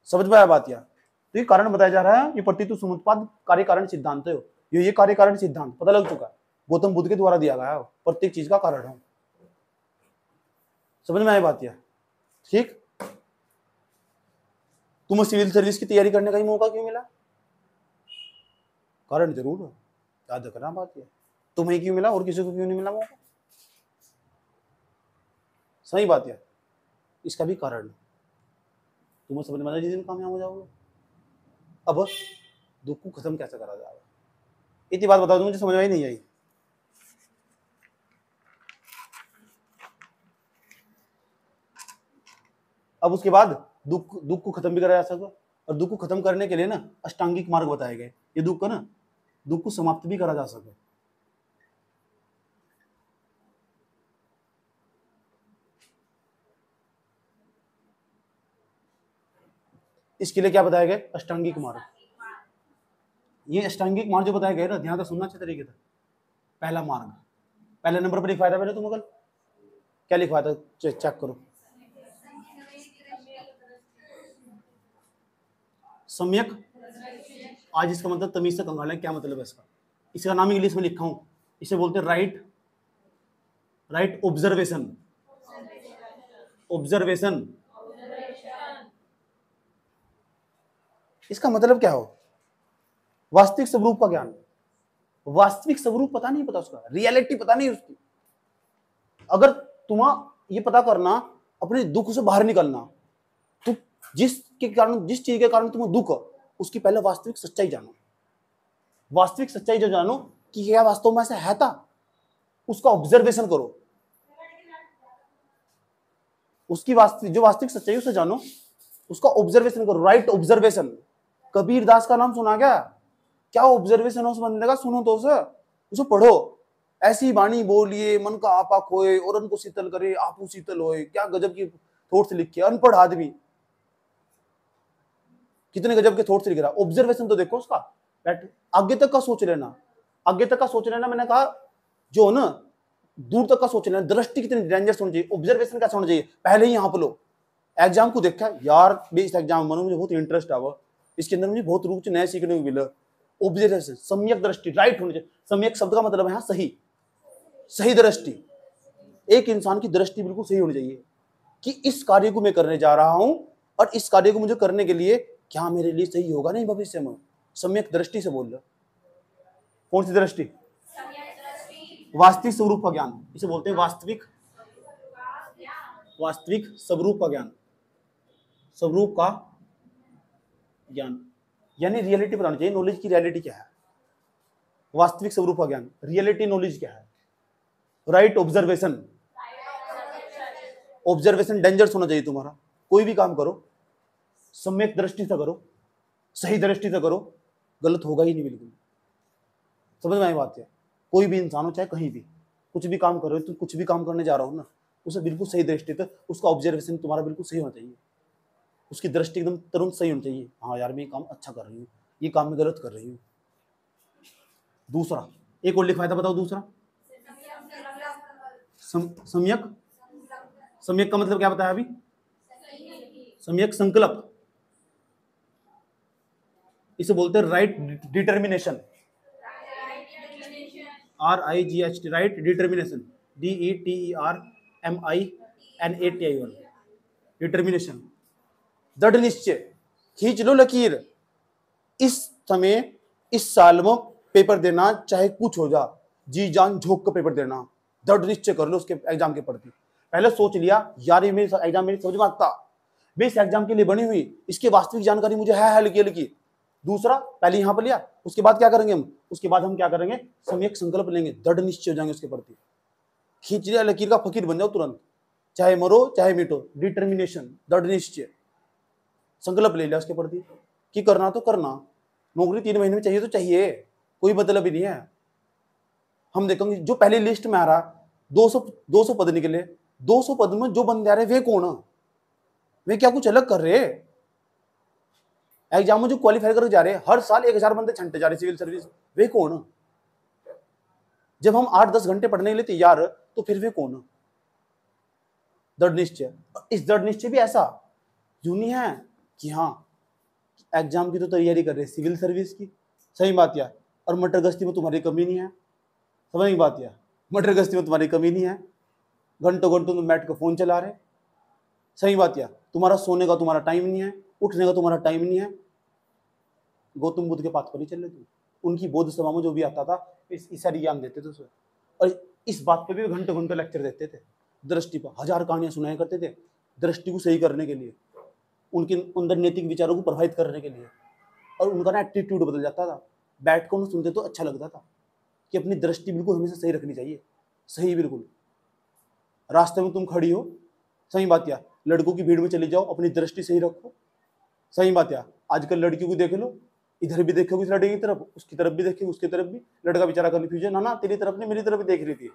समझ में आया बात? या तो ये कारण बताया जा रहा है, ये प्रतित्व समुत्पाद कार्य कारण सिद्धांत है। ये कार्य कारण सिद्धांत पता लग चुका है, गौतम बुद्ध के द्वारा दिया गया है, प्रत्येक चीज का कारण है। समझ में आया बात? या ठीक। तुम्हें सिविल सर्विस की तैयारी करने का ही मौका क्यों मिला? कारण जरूर है, याद रखना बात। यह तुम्हें क्यों मिला और किसी को क्यों नहीं मिला मौका? सही बात है, इसका भी कारण है। तुम्हें समझ में आया जिस दिन कामयाब हो जाओगे। अब दुख को खत्म कैसे करा जाएगा, इतनी बात बता दूं, मुझे समझ में ही नहीं आई। अब उसके बाद दुख दुख को खत्म भी करा जा सकता, और दुख को खत्म करने के लिए ना अष्टांगिक मार्ग बताए गए, ये दुख को समाप्त भी करा जा सके। इसके लिए क्या बताया गया? अष्टांगिक मार्ग। ये अष्टांगिक मार्ग जो बताया गया ना, ध्यान से सुनना अच्छे तरीके से। पहला मार्ग, पहले नंबर पर लिखवाया था मैंने तुम कल, क्या लिखवाया था? चेक करो। सम्यक, आज इसका मतलब तमीज से कंगाल है, क्या मतलब है इसका? इसका नाम इंग्लिश में लिखा हूं, इसे बोलते हैं राइट ऑब्जर्वेशन। ऑब्जर्वेशन, इसका मतलब क्या हो? वास्तविक स्वरूप का ज्ञान। वास्तविक स्वरूप पता नहीं, पता उसका रियलिटी पता नहीं उसकी। अगर तुम्हें ये पता करना, अपने दुख से बाहर निकलना, तो जिस चीज के कारण तुम्हें दुख, उसकी पहले वास्तविक सच्चाई जानो। वास्तविक सच्चाई जो जानो कि क्या वास्तव में ऐसा है था, उसका ऑब्जर्वेशन करो। उसकी वास्तविक सच्चाई उसे जानो, उसका ऑब्जर्वेशन करो, राइट ऑब्जर्वेशन। कबीर दास का नाम सुना क्या ऑब्जर्वेशन है उस बंदे का? सुनो तो उसे पढ़ो। ऐसी वाणी बोलिए मन का आपा खोए, और उनको शीतल करे आपू शीतल होए। क्या गजब की थॉट्स लिखे, अनपढ़ आदमी कितने गजब के थॉट्स लिख रहा। ऑब्जर्वेशन तो देखो उसका, आगे तक का सोच लेना। आगे तक का सोच लेना, मैंने कहा जो ना दूर तक का सोच लेना। दृष्टि कितनी डेंजरस होनी चाहिए, ऑब्जर्वेशन कैसा होना चाहिए, पहले ही यहाँ पर लो। एग्जाम को देखा यार, बेस्ट एग्जाम बनो, मुझे बहुत इंटरेस्ट आवा इसके अंदर, मुझे बहुत रुचि नया सीखने को मिला। ऑब्जर्वेशन, सम्यक दृष्टि, राइट होनी चाहिए। सम्यक शब्द का मतलब है यहाँ सही दृष्टि। एक इंसान की दृष्टि बिल्कुल सही होनी चाहिए कि इस कार्य को मैं करने जा रहा हूं, और इस कार्य को मुझे करने के लिए क्या मेरे लिए सही होगा नहीं भविष्य में। सम्यक दृष्टि से बोल रहा। कौन सी दृष्टि? वास्तविक स्वरूप का ज्ञान, इसे बोलते हैं वास्तविक स्वरूप का ज्ञान। स्वरूप का ज्ञान यानी रियलिटी बताना चाहिए, नॉलेज की रियलिटी क्या है। वास्तविक स्वरूप का ज्ञान, रियलिटी नॉलेज क्या है। राइट ऑब्जर्वेशन, ऑब्जर्वेशन डेंजरस होना चाहिए तुम्हारा। कोई भी काम करो सम्यक दृष्टि से करो, सही दृष्टि से करो, गलत होगा ही नहीं बिल्कुल। समझ में आई बात है? कोई भी इंसान हो, चाहे कहीं भी कुछ भी काम करो, तो कुछ भी काम करने जा रहा हो ना, उसे बिल्कुल सही दृष्टि से, उसका ऑब्जर्वेशन तुम्हारा बिल्कुल सही होना चाहिए। उसकी दृष्टि एकदम तुरंत सही होनी चाहिए। हाँ यार, मैं ये काम अच्छा कर रही हूँ, ये काम मैं गलत कर रही हूँ। दूसरा एक और लिखवाया था, बताओ दूसरा। सम्यक का मतलब क्या बताया अभी? सम्यक संकल्प, इसे बोलते हैं right determination. RIGHT, right determination, DETERMINATION, determination, दृढ़ निश्चय। खींच लो लकीर, इस समय इस साल में पेपर देना, चाहे कुछ हो जा, जी जान झोंक कर पेपर देना। दृढ़ निश्चय कर लो उसके एग्जाम के प्रति। पहले सोच लिया यार ये मेरे एग्जाम मेरी समझ में आता, मैं इस एग्जाम के लिए बनी हुई, इसकी वास्तविक जानकारी मुझे है हल्की हल्की। दूसरा पहले यहां पर लिया, उसके बाद क्या करेंगे हम? उसके बाद हम क्या करेंगे? सम्यक संकल्प लेंगे, दृढ़ निश्चय हो जाएंगे उसके प्रति। खींच लिया लकीर का फकीर बन जाओ तुरंत, चाहे मरो चाहे मिटो। डिटर्मिनेशन, दृढ़ निश्चय, संकल्प ले लिया उसके प्रति कि करना तो करना। नौकरी 3 महीने में चाहिए तो चाहिए, कोई मतलब ही नहीं है। हम देखेंगे जो पहली लिस्ट में आ रहा 200 पद निकले, 200 पद में जो बंदे आ रहे वे कौन है? वे क्या कुछ अलग कर रहे? एग्जाम में जो क्वालिफाई करके जा रहे हैं, हर साल 1000 बंदे छंटे जा रहे सिविल सर्विस, वे कौन है? जब हम 8-10 घंटे पढ़ने के लिए तैयार, तो फिर वे कौन है? दृढ़ निश्चय। इस दृढ़ निश्चय भी ऐसा यूं नहीं है कि हाँ एग्जाम की तो तैयारी कर रहे सिविल सर्विस की, सही बात यार, और मटर गश्ती में तुम्हारी कमी नहीं है। समझ की बात यार, मटर गश्ती में तुम्हारी कमी नहीं है, घंटों घंटों तुम बैठ कर फोन चला रहे। सही बात यार, तुम्हारा सोने का तुम्हारा टाइम नहीं है, उठने का तुम्हारा टाइम नहीं है। गौतम बुद्ध के पाथ पर ही चल रहे थे, उनकी बौद्ध सभा में जो भी आता था इस सारी ज्ञान देते थे उसे, और इस बात पे भी घंटों घंटों लेक्चर देते थे। दृष्टि पर 1000 कहानियां सुनाया करते थे, दृष्टि को सही करने के लिए, उनके अंदर नैतिक विचारों को प्रभावित करने के लिए। और उनका ना एटीट्यूड बदल जाता था, बैठ कर उन्हें सुनते तो अच्छा लगता था कि अपनी दृष्टि बिल्कुल हमेशा सही रखनी चाहिए। सही, बिल्कुल रास्ते में तुम खड़ी हो, सही बात यार, लड़कों की भीड़ में चले जाओ, अपनी दृष्टि सही रखो। सही बात है। आजकल लड़कियों को देख लो, इधर भी देखोगे लड़के की तरफ, उसकी तरफ भी देखोगे, उसकी तरफ भी। लड़का बेचारा कंफ्यूज है, ना ना तेरी तरफ नहीं मेरी तरफ भी देख रही थी,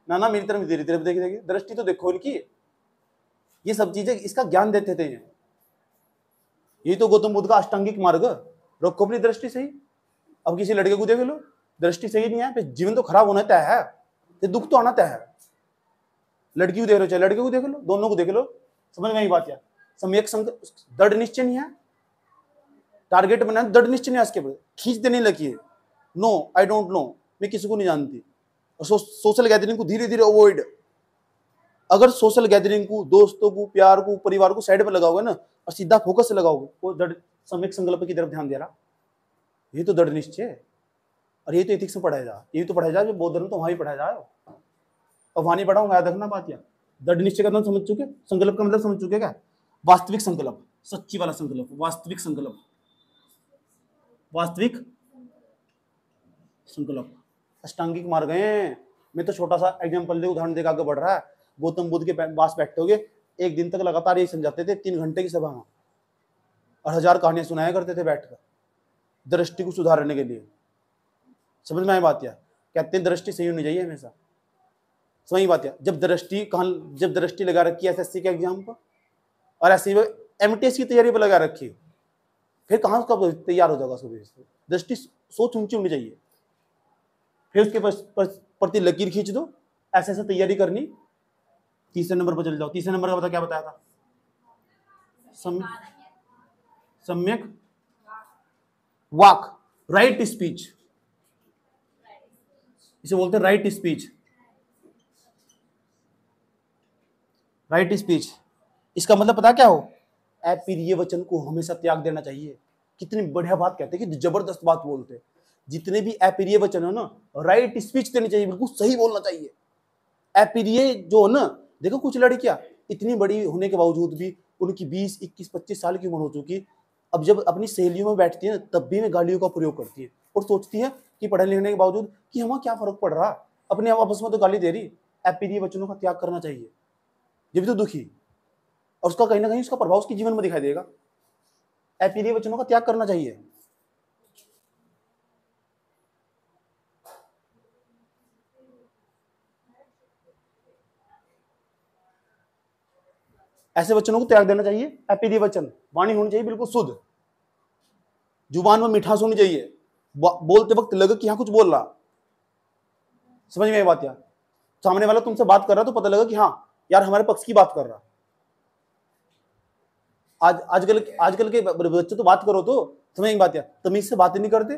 ना ना मेरी तरफ भी तेरी तरफ देख रही थी। दृष्टि तो देखो इनकी। ये सब चीजें इसका ज्ञान देते थे। यही तो गौतम बुद्ध का अष्टांगिक मार्ग, रखो अपनी दृष्टि सही। अब किसी लड़के को देख लो, दृष्टि सही नहीं है, जीवन तो खराब होना तय है, तो दुख तो आना तय है। लड़की को देख लो चाहे लड़के को देख लो, दोनों को देख लो, समझ में आई बात। या सम्यक दृढ़ निश्चय नहीं है, टारगेट बना दृढ़ निश्चय नहीं है, इसके ऊपर खींच देने लगी है। नो आई डोंट नो, मैं किसी को नहीं जानती। और सोशल गैदरिंग को धीरे धीरे अवॉइड। अगर सोशल गैदरिंग को, दोस्तों को, प्यार को, परिवार को साइड पर लगाओगे ना और सीधा फोकस से लगाओगे, वो दृढ़ सम्यक संकल्प की तरफ ध्यान दे रहा। ये तो दृढ़ निश्चय है। और ये तो एथिक्स में पढ़ाया जा, ये तो पढ़ाया जाए, बौद्ध धर्म तो वहां भी पढ़ाया जाए, और वहां नहीं पढ़ाऊंगा, याद रखना बात। या दृढ़ निश्चय का मतलब समझ चुके, संकल्प का मतलब समझ चुके क्या? वास्तविक संकल्प, सच्ची वाला संकल्प, वास्तविक संकल्प, वास्तविक संकल्प। अष्टांगिक मार्ग है। मैं तो छोटा सा एग्जांपल दे, उदाहरण देकर आगे बढ़ रहा है। गौतम बुद्ध के पास बैठोगे, एक दिन तक लगातार ये समझाते थे, 3 घंटे की सभा में, और 1000 कहानियां सुनाया करते थे बैठकर, दृष्टि को सुधारने के लिए। समझ में आई बात? या कहते हैं दृष्टि सही होनी चाहिए हमेशा। सही बात है। जब दृष्टि लगा रखी है एसएससी के एग्जाम पर, और ऐसे एमटीएस की तैयारी पर लगा रखी, फिर कहां उसका तैयार हो जाएगा? उसको दृष्टि, सोच ऊंची होनी चाहिए। फिर उसके प्रति लकीर खींच दो, ऐसे ऐसे तैयारी करनी। तीसरे नंबर पर चल जाओ। तीसरे नंबर का पता क्या बताया था? सम्यक वाक, राइट स्पीच। इसे बोलते हैं राइट स्पीच। राइट स्पीच, इसका मतलब पता क्या हो? अप्रिय वचन को हमेशा त्याग देना चाहिए। कितनी बढ़िया बात कहते हैं, कि जबरदस्त बात बोलते हैं। जितने भी अप्रिय वचन हो ना, राइट स्पीच देनी चाहिए, बिल्कुल सही बोलना चाहिए। अप्रिय जो हो ना, देखो कुछ लड़कियां इतनी बड़ी होने के बावजूद भी, उनकी 20, 21, 25 साल की उम्र हो चुकी, अब जब अपनी सहेलियों में बैठती है तब भी में गालियों का प्रयोग करती है, और सोचती है कि पढ़े लिखने के बावजूद कि हमें क्या फर्क पड़ रहा, अपने आपस में तो गाली दे रही। अप्रिय वचनों का त्याग करना चाहिए, ये भी तो दुखी, और उसका कहीं ना कहीं उसका प्रभाव उसके जीवन में दिखाई देगा। अप्रिय वचनों का त्याग करना चाहिए। ऐसे वचनों को त्याग देना चाहिए। अप्रिय वचन, वाणी होनी चाहिए बिल्कुल शुद्ध, जुबान में मिठास होनी चाहिए, बोलते वक्त लगे कि हाँ कुछ बोल रहा। समझ में आई बात? यार सामने वाला तुमसे बात कर रहा तो पता लगा कि हाँ यार हमारे पक्ष की बात कर रहा। आजकल के बच्चे तो बात करो तो समझ में बात। यार तमीज से बात ही नहीं करते।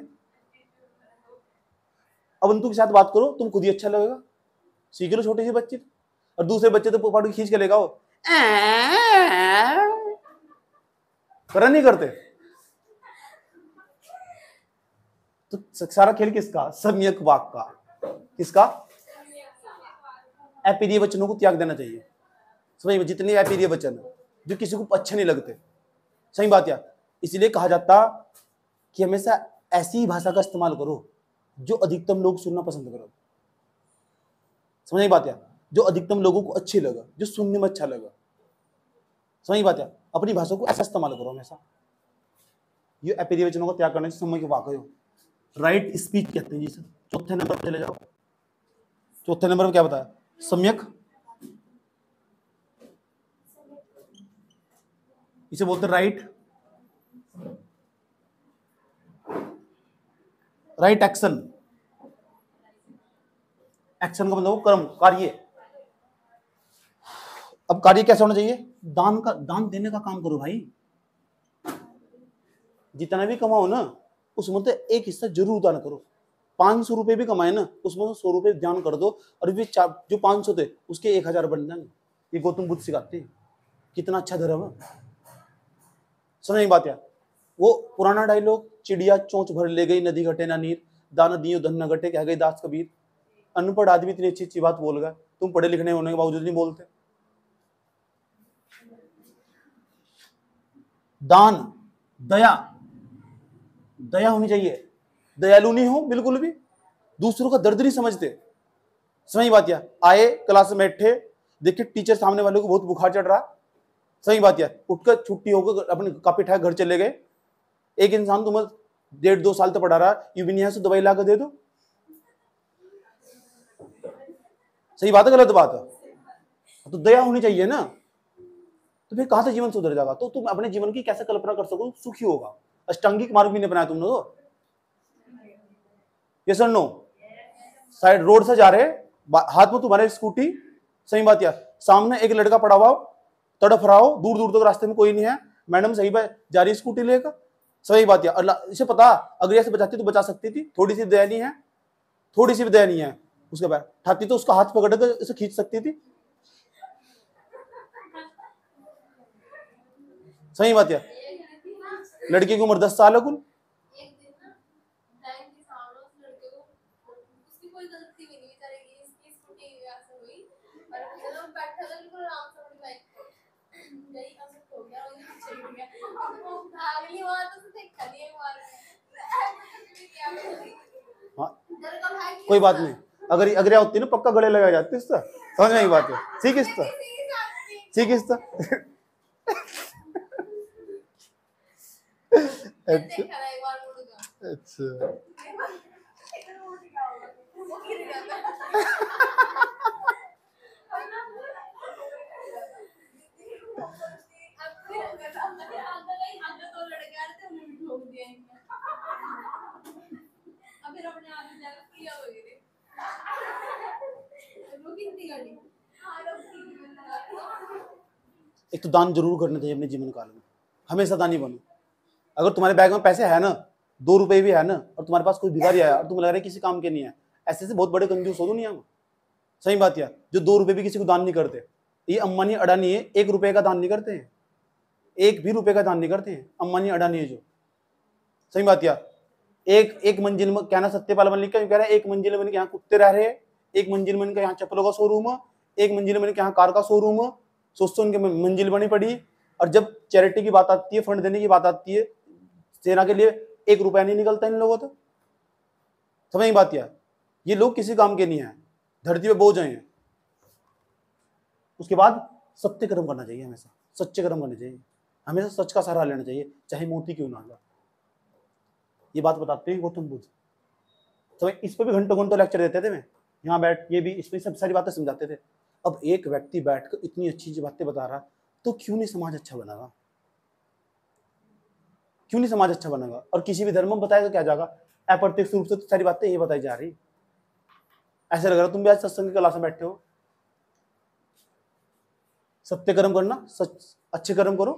अब उनके साथ बात करो, तुम खुद ही अच्छा लगेगा। सीख लो छोटे से बच्चे, और दूसरे बच्चे तो फोटो खींच के लेगा, वो करा नहीं करते। तो सारा खेल किसका? सम्यक वाक का। किसका? अप्रिय वचनों को त्याग देना चाहिए। समझ में? जितने अप्रिय वचन जो किसी को अच्छे नहीं लगते, सही बात। यार इसलिए कहा जाता कि हमेशा ऐसी भाषा का इस्तेमाल करो जो अधिकतम लोग सुनना पसंद करो। समझ में बात? यार जो अधिकतम लोगों को अच्छी लगा, जो सुनने में अच्छा लगा। समझ बात? यार अपनी भाषा को ऐसा इस्तेमाल करो हमेशा। ये अप्रिय वचनों को त्याग करने से समय के वाकई हो। राइट स्पीच कहते हैं जी सर। चौथे नंबर पर चले जाओ। चौथे नंबर पर क्या बताया? सम्यक, इसे बोलते हैं राइट एक्शन। एक्शन का मतलब कर्म, कार्य। अब कार्य कैसा होना चाहिए? दान देने का काम करो भाई। जितना भी कमाओ ना, उसमें तो एक हिस्सा जरूर दान करो। 500 रुपए भी कमाए ना, उसमें 100 रुपए दान कर दो, और जो 500 थे उसके 1000 बन जाएंगे। ये गौतम बुद्ध सिखाते हैं। कितना अच्छा धर्म है। समझ नहीं बात? यार वो पुराना डायलॉग, चिड़िया चोंच भर ले गई नदी घटे ना नीर, दाना दियो धन न घटे, कह गई दास कबीर। अनपढ़ आदमी इतनी अच्छी अच्छी बात बोल गए, तुम पढ़े लिखने होने के बावजूद नहीं बोलते। दान, दया होनी चाहिए। दयालु नहीं हो बिल्कुल भी, दूसरों का दर्द नहीं समझते। समझ बात? यार आए क्लास में बैठे, देखिए टीचर सामने वाले को बहुत बुखार चढ़ रहा, सही बात है, उठकर छुट्टी होकर अपने कापी उठाए घर चले गए। एक इंसान तुम्हें 1.5-2 साल तक पढ़ा रहा है, यू भी नहीं है तो दवाई ला कर दे दो। सही बात है गलत बात है? तो दया होनी चाहिए ना, तो फिर कहां से जीवन सुधर जाएगा? तो तुम अपने जीवन की कैसे कल्पना कर सको सुखी होगा? अष्टांगिक मार्ग भी नहीं बनाया तुमने तो। यस और नो? साइड रोड से जा रहे, हाथ में तुम्हारे स्कूटी, सही बात है, सामने एक लड़का पड़ा हुआ, तड़फ रहा हो, दूर दूर तक रास्ते में कोई नहीं है, मैडम सही बात जा रही स्कूटी लेकर, सही बात है, अल्लाह इसे पता अगर ऐसे बचाती तो बचा सकती थी, थोड़ी सी दया नहीं है, थोड़ी सी भी दया नहीं है, उसके बाद ठाती तो उसका हाथ पकड़ कर इसे खींच सकती थी। सही बात है, लड़की की उम्र 10 साल है कुल। हाँ, कोई बात नहीं, अगर अगर होती ना पक्का गले लगा जाती इसका, समझ में आई बात है? ठीक है इसका, ठीक है इसका। अच्छा अच्छा, एक तो दान जरूर करना चाहिए अपने जीवन काल में, हमेशा दानी बनो। अगर तुम्हारे बैग में पैसे है ना, 2 रुपए भी है ना, और तुम्हारे पास कोई भिखारी आया और तुम लग रहा है किसी काम के नहीं है, ऐसे से बहुत बड़े कंजूस हो दुनिया में। सही बात है, जो 2 रुपए भी किसी को दान नहीं करते। ये अंबानी अडानी है, 1 रुपए का दान नहीं करते हैं, 1 भी रुपए का दान नहीं करते हैं, अंबानी अडानी है जो। सही बात है, एक मंजिल में कहना सत्यपाल मलिक का कह रहा है, एक मंजिल में यहाँ कुत्ते रह रहे, एक मंजिल में यहाँ चप्पलों का शोरूम है, एक मंजिल में यहाँ कार का शोरूम है, सोचते उनके मंजिल बनी पड़ी। और जब चैरिटी की बात आती है, फंड देने की बात आती है, सेना के लिए 1 रुपया नहीं निकलता इन लोगों तो। समझ बात क्या? ये लोग किसी काम के नहीं है, धरती पे बोझ हैं। उसके बाद सत्य कर्म करना चाहिए, हमेशा सच्चे कर्म करने चाहिए, हमेशा सच का सहारा लेना चाहिए, चाहे मोती क्यों ना हो। ये बात बताते हैं गौतम बुद्ध। तो इस पर भी घंटों घंटों लेक्चर देते थे मैं, यहाँ बैठ ये भी इस पर सब सारी बातें समझाते थे। अब एक व्यक्ति बैठकर इतनी अच्छी अच्छी बातें बता रहा, तो क्यों नहीं समाज अच्छा बनेगा? क्यों नहीं समाज अच्छा बनेगा? और किसी भी धर्म में बताएगा क्या जाएगा? अप्रत्यक्ष रूप से तो सारी बातें ये बताई जा रही। ऐसे लग रहा तुम भी आज सत्संग की क्लास में बैठे हो। सत्य कर्म करना, सच अच्छे कर्म करो,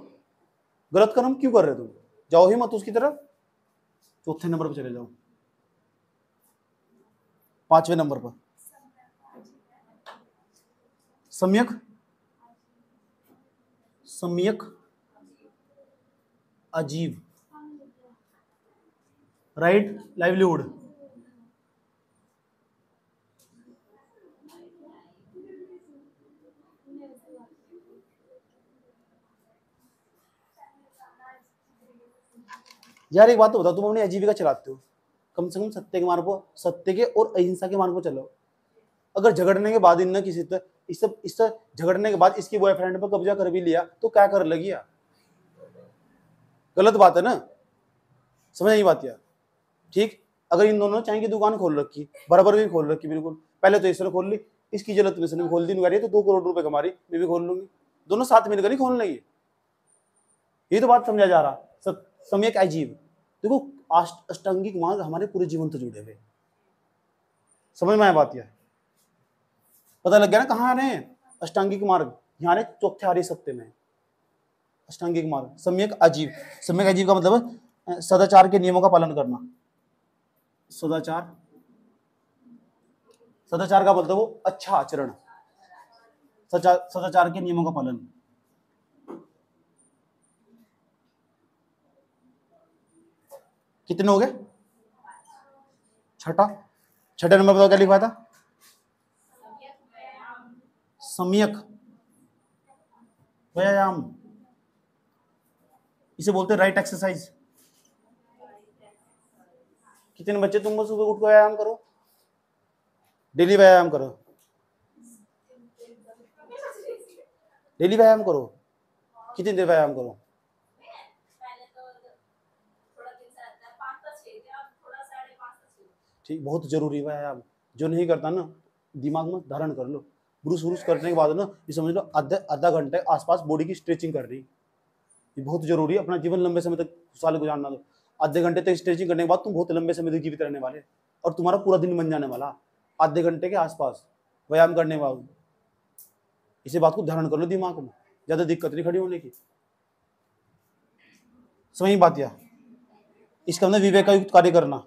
गलत कर्म क्यों कर रहे हो तुम? जाओ ही मत उसकी तरफ। चौथे नंबर पर चले जाओ, 5वें नंबर पर सम्यक सम्यक अजीब, राइट लाइवलीहुड। यार एक बात तो बताओ, तुम अपनी आजीविका चलाते हो, कम से कम सत्य के मार्ग को, सत्य के और अहिंसा के मार्ग को चलो। अगर झगड़ने के बाद इन किसी से इससे झगड़ने के बाद इसकी बॉयफ्रेंड पर कब्जा कर भी लिया तो क्या कर लगी यार? गलत बात है ना, समझ नहीं बात यार। ठीक, अगर इन दोनों चाय की दुकान खोल रखी, बराबर भी खोल रखी, बिल्कुल पहले तो इसने खोल ली, इसकी जरूरत में इसने खोल दी, तो 2 करोड़ रुपए कमा रही, मैं भी खोल लूंगी, दोनों साथ मिलकर ही खोल लेंगे। ये तो बात समझा जा रहा। सम्यक अजीब, देखो अष्टांगिक मार्ग हमारे पूरे जीवन से जुड़े हुए, समझ में आया बात? यह पता लग गया ना कहाँ आ रहे हैं अष्टांगिक मार्ग? यहाँ रहे चौथे आर्य सत्य में अष्टांगिक मार्ग। सम्यक अजीब, सम्यक अजीब का मतलब सदाचार के नियमों का पालन करना। सदाचार, सदाचार का मतलब वो अच्छा आचरण, सदाचार के नियमों का पालन। कितने हो गए? छठे नंबर पर क्या लिखा था? सम्यक व्यायाम, इसे बोलते हैं राइट एक्सरसाइज। कितने बच्चे तुम सुबह उठ कर व्यायाम करो, डेली व्यायाम करो, डेली व्यायाम करो। कितनी देर व्यायाम करो? ठीक, बहुत जरूरी व्यायाम। जो नहीं करता ना, दिमाग में धारण कर लो। ब्रूस व्रूस करने के बाद ना ये समझ लो आधा घंटे आसपास बॉडी की स्ट्रेचिंग कर रही, ये बहुत जरूरी है। अपना जीवन लंबे समय तक खुशहाल गुजारना। दो आधे घंटे तक स्ट्रेचिंग करने के बाद तुम बहुत लंबे समय तक जीवित रहने वाले, और तुम्हारा पूरा दिन बन जाने वाला आधे घंटे के आसपास व्यायाम करने के बाद। इसी बात को धारण कर लो दिमाग में, ज्यादा दिक्कत नहीं खड़ी होने की। समझ बात? या इसका मतलब विवेकायुक्त कार्य करना।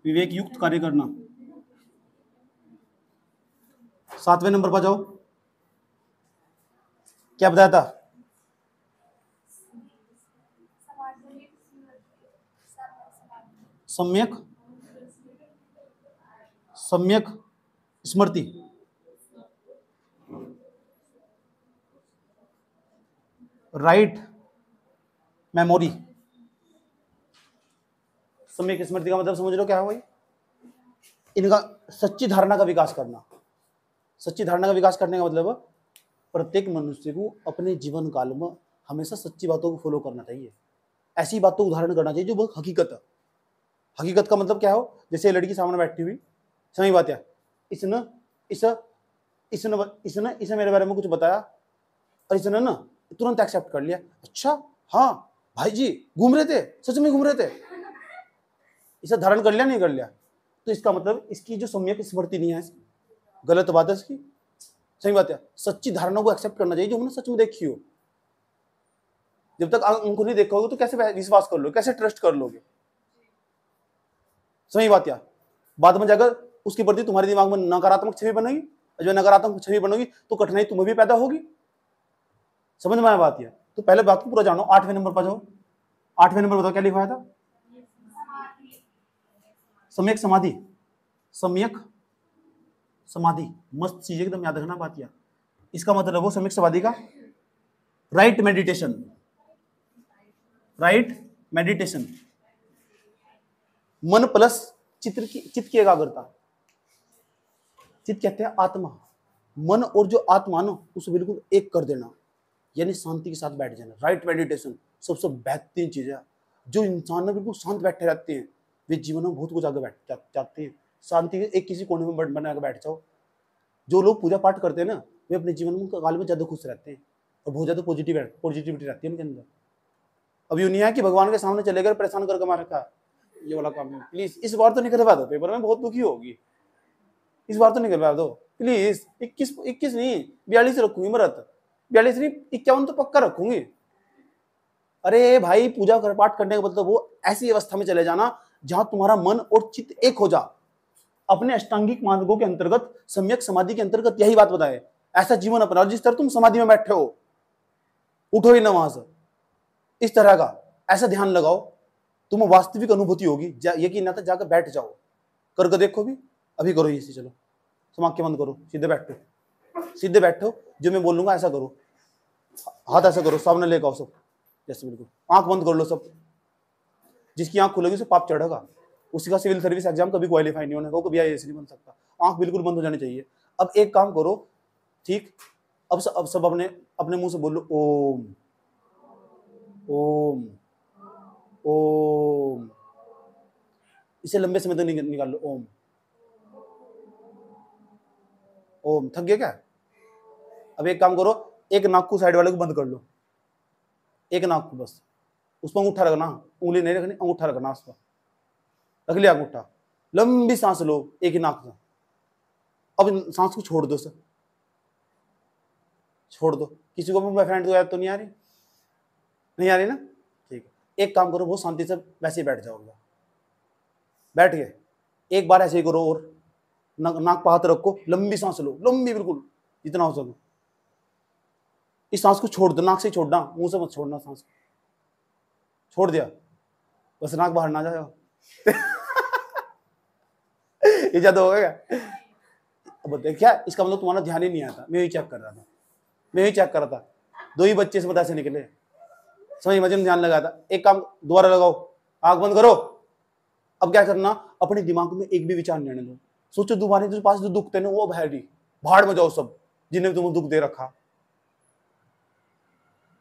विवेक युक्त कार्य करना। 7वें नंबर पर जाओ। क्या बताया था? सम्यक सम्यक स्मृति। Write memory. सम्यक स्मृति का मतलब समझ लो क्या है भाई? इनका सच्ची धारणा का विकास करना। सच्ची धारणा का विकास करने का मतलब प्रत्येक मनुष्य को अपने जीवन काल में हमेशा सच्ची बातों को फॉलो करना चाहिए। ऐसी बातों को धारण करना चाहिए जो बहुत हकीकत है। हकीकत का मतलब क्या हो? जैसे लड़की सामने बैठी हुई, सही बात है, इसने मेरे बारे में कुछ बताया और इसने ना तुरंत एक्सेप्ट कर लिया। अच्छा हाँ भाई जी घूम रहे थे, सच में घूम रहे थे, इसे धारण कर लिया नहीं कर लिया, तो इसका मतलब इसकी जो सम्यक स्मृति नहीं है, गलत बात है इसकी। सही बात है, सच्ची धारणा को एक्सेप्ट करना चाहिए जो हमने सच में देखी हो। जब तक उनको नहीं देखा होगा तो कैसे विश्वास कर लो, कैसे ट्रस्ट कर लोगे? सही बात है। बाद में जाकर उसके प्रति तुम्हारे दिमाग में नकारात्मक छवि बनेगी, जो नकारात्मक छवि बनेगी तो कठिनाई तुम्हें भी पैदा होगी। समझ में आया बात? है तो पहले बात को पूरा जानो। 8वें नंबर पर जाओ। 8वें नंबर बताओ क्या लिखा था? सम्यक समाधि। सम्यक समाधि मस्त चीज एकदम याद रखना बात। या इसका मतलब वो सम्यक समाधि का राइट मेडिटेशन। राइट मेडिटेशन, मन प्लस चित्त की एकाग्रता। चित्त कहते हैं आत्मा। मन और जो आत्मा ना उसे बिल्कुल एक कर देना, यानी शांति के साथ बैठ जाना। राइट मेडिटेशन सबसे बेहतरीन चीज है। जो इंसान ना बिल्कुल शांत बैठे रहते हैं वे जीवन में बहुत कुछ आगे बैठ जाते हैं। शांति के एक किसी कोने में बना के बैठ जाओ। जो लोग पूजा पाठ करते हैं ना वे अपने जीवन में काल में ज्यादा खुश रहते हैं और बहुत ज्यादा पॉजिटिविटी रहती है उनके अंदर। अब यूं नहीं है कि भगवान के सामने चले गए परेशान करके मार रखा ये वाला काम है। प्लीज इस बार तो नहीं करवा दो, पेपर में बहुत दुखी होगी। इस बार तो नहीं करवा दो प्लीज। 21 नहीं 42 रखूंगी मैं व्रत। 42 नहीं 51 तो पक्का रखूंगी। अरे भाई पूजा कर पाठ करने का मतलब वो ऐसी अवस्था में चले जाना जहां तुम्हारा मन और चित्त एक हो जा। अपने अष्टांगिक मार्गों के अंतर्गत सम्यक समाधि के अंतर्गत यही बात बताए। ऐसा जीवन अपनाओ जिस तरह तुम समाधि में बैठे हो, उठो ही ना वहां से, इस तरह का ऐसा ध्यान लगाओ, तुम्हें वास्तविक अनुभूति होगी। यकीन ना था जाकर बैठ जाओ, करके देखो भी। अभी करो इसी, चलो आंखें बंद करो, सीधे बैठो, सीधे बैठो, जो मैं बोलूंगा ऐसा करो। हाथ ऐसा करो, सामने लेकर आओ सब, जैसे बिल्कुल आंख बंद कर लो सब। जिसकी आंख खुलेगी उसे पाप चढ़ेगा, उसी का सिविल सर्विस एग्जाम कभी क्वालिफाई नहीं होने का, कभी आईएएस नहीं बन सकता। आंख बिल्कुल बंद हो जानी चाहिए। अब एक काम करो, ठीक, अब सब अपने मुंह से बोलो ओम ओम ओम। इसे लंबे समय तक निकाल लो। ओम ओम। थक गया क्या? अब एक काम करो, एक नाक को साइड वाले को बंद कर लो, एक नाक को बस, उस पर अंगूठा रखना, उंगली नहीं रखनी, अंगूठा रखना उस पर, रख लिया अंगूठा। लंबी सांस लो एक ही नाक से। अब सांस को छोड़ दो सर, छोड़ दो। किसी को भी बॉयफ्रेंड को याद तो नहीं आ रही? नहीं आ रही ना? ठीक है, एक काम करो, बहुत शांति से वैसे ही बैठ जाओगे। बैठ गए, एक बार ऐसे ही करो और नाक पर हाथ रखो, लंबी सांस लो, लंबी बिल्कुल जितना हो सके। इस सांस को छोड़ दो, नाक से छोड़ना, मुंह से मत छोड़ना। सांस छोड़ दिया, बस नाक बाहर ना जाए। ये ज्यादा हो गया क्या? अब बताइए क्या इसका मतलब? तुम्हारा ध्यान ही नहीं आता। मैं यही चेक कर रहा था, मैं यही चेक कर रहा था। 2 ही बच्चे से पता से निकले, समझ मजे में ध्यान लगा था। एक काम दोबारा लगाओ, आंख बंद करो। अब क्या करना, अपने दिमाग में एक भी विचार नहीं आने दो। सोचो तुम्हारे पास जो दुख थे ना वो अब है नहीं, भाड़ में जाओ सब जिन्हें तुम्हें दुख दे रखा।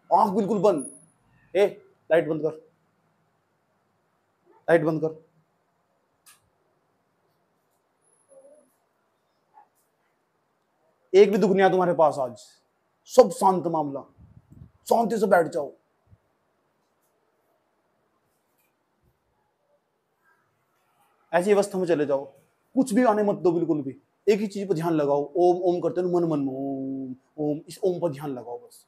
आंख बिल्कुल बंद, लाइट बंद कर, लाइट बंद कर। एक भी दुख नहीं आया तुम्हारे पास आज, सब शांत मामला, शांति से बैठ जाओ। ऐसी अवस्था में चले जाओ, कुछ भी आने मत दो बिल्कुल भी। एक ही चीज पर ध्यान लगाओ, ओम ओम करते हो मन मन में, ओम ओम, इस ओम पर ध्यान लगाओ बस।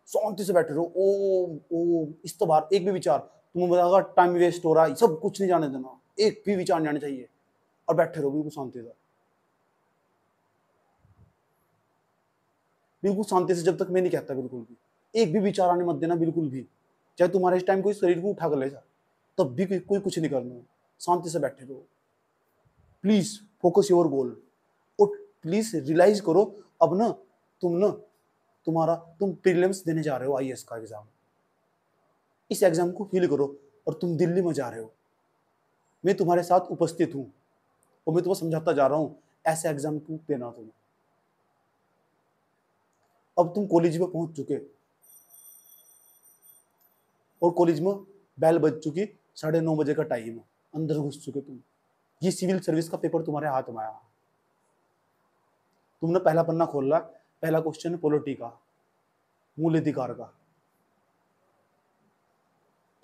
शांति से बैठे रहो, ओम ओम। इस तो बाहर एक भी विचार तुम्हें बताओ टाइम वेस्ट हो रहा है, सब कुछ नहीं जाने देना, एक भी विचार नहीं आने चाहिए, और बैठे रहो बिल्कुल शांति से, बिल्कुल शांति से। जब तक मैं नहीं कहता बिल्कुल भी एक भी विचार आने मत देना बिल्कुल भी, चाहे तुम्हारे इस टाइम कोई शरीर को उठा कर ले जा, तब भी कोई कुछ नहीं करना, शांति से बैठे रहो। प्लीज फोकस योर गोल, और प्लीज रियलाइज करो अब ना तुम प्रीलिम्स देने जा रहे हो, आईएएस का एग्जाम। इस एग्जाम को फील करो, और तुम दिल्ली में जा रहे हो, मैं तुम्हारे साथ उपस्थित हूं, और मैं तुम्हें समझाता जा रहा हूं ऐसे एग्जाम क्यों देना तुम्हें। अब तुम कॉलेज में पहुंच चुके, और कॉलेज में बेल बज चुकी, 9:30 बजे का टाइम है, अंदर घुस चुके तुम। ये सिविल सर्विस का पेपर तुम्हारे हाथ में आया, तुमने पहला पन्ना खोला, पहला क्वेश्चन पॉलिटी का, मूल अधिकार का,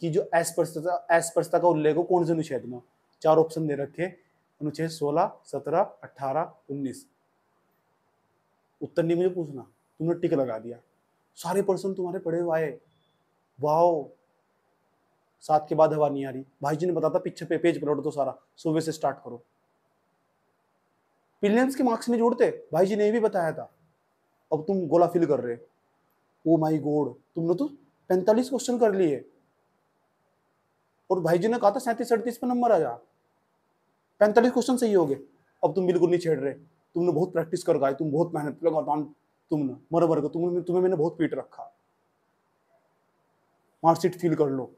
कि जो अस्पृश्यता का उल्लेख हो कौन से अनुच्छेद में। 4 ऑप्शन दे रखे, अनुच्छेद 16, 17, 18, 19। उत्तर नहीं मुझे पूछना, तुमने टिक लगा दिया, सारे पर्सन तुम्हारे पढ़े हुए आए, वाओ। 7 के बाद हवा नहीं आ रही, भाई जी ने बताता पीछे पे पेज पलट दो सारा, सुबह से स्टार्ट करो। प्रीलिम्स के मार्क्स नहीं जोड़ते, भाई जी ने भी बताया था। अब तुम गोला फिल कर रहे, ओ माय गॉड, तुमने तो 45 क्वेश्चन कर लिए, और भाई जी ने कहा था 37-38 पे नंबर आ जा, 45 क्वेश्चन सही हो गए। अब तुम बिल्कुल नहीं छेड़ रहे, तुमने बहुत प्रैक्टिस कर गए, तुम बहुत मेहनत लगा, तुमने बराबर का तुम्हें मैंने बहुत पीट रखा। मार्कशीट फिल कर लो,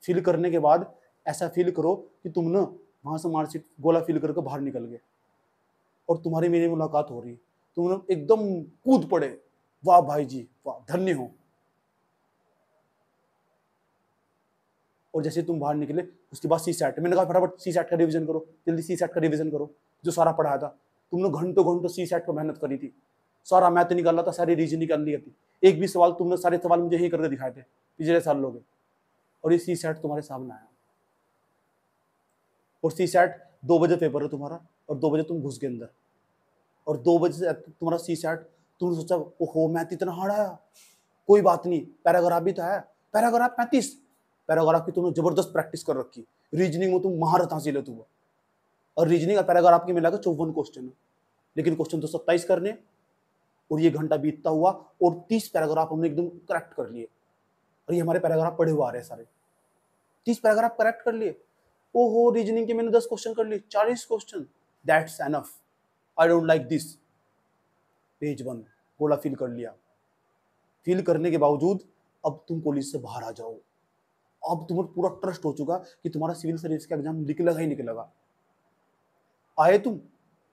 फिल करने के बाद ऐसा फील करो कि तुम ना वहां से मार्कशीट गोला फिल करके बाहर निकल गए, और तुम्हारी मेरी मुलाकात हो रही, तुम एकदम कूद पड़े, वाह भाई जी वाह, धन्य हो। और जैसे तुम बाहर निकले, उसके बाद सी सेट, मैंने कहा फटाफट सी सेट का रिवीजन करो, जल्दी सी सेट का रिवीजन करो, जो सारा पढ़ाया था। तुमने घंटों घंटों सी सेट पर मेहनत करी थी, सारा मैथ निकाला था, सारी रीजन निकाल ली थी, एक भी सवाल तुमने, सारे सवाल मुझे ही करके दिखाए थे पिछले साल लोग, और ये सी सेट तुम्हारे सामने आया। और सी सेट 2 बजे पेपर है तुम्हारा, और 2 बजे तुम घुस गए अंदर, और 2 बजे से तुम्हारा सी सेट, तुमने सोचा ओहो मैथ इतना हार्ड आया, कोई बात नहीं, पैराग्राफ भी तो है, पैराग्राफ 35, पैराग्राफ की तुमने जबरदस्त प्रैक्टिस कर रखी, रीजनिंग में तुम महारत हासिल है तुम्हें, और रीजनिंग और पैराग्राफ की मिलाकर 54 क्वेश्चन है, लेकिन क्वेश्चन तो 27 करने, और ये घंटा बीतता हुआ, और 30 पैराग्राफ हमने एकदम करेक्ट कर लिए, और ये हमारे पैराग्राफ पढ़े हुए आ रहे हैं सारे, 30 पैराग्राफ करेक्ट कर लिए। ओहो रीजनिंग के मैंने 10 क्वेश्चन कर लिए, 40 question, that's enough, I don't like this. Page 1 गोला फिल कर लिया, फिल करने के बावजूद अब तुम कॉलेज से बाहर आ जाओ, अब तुम्हें पूरा ट्रस्ट हो चुका कि तुम्हारा सिविल सर्विस का एग्जाम निकलेगा ही निकलेगा। आए तुम,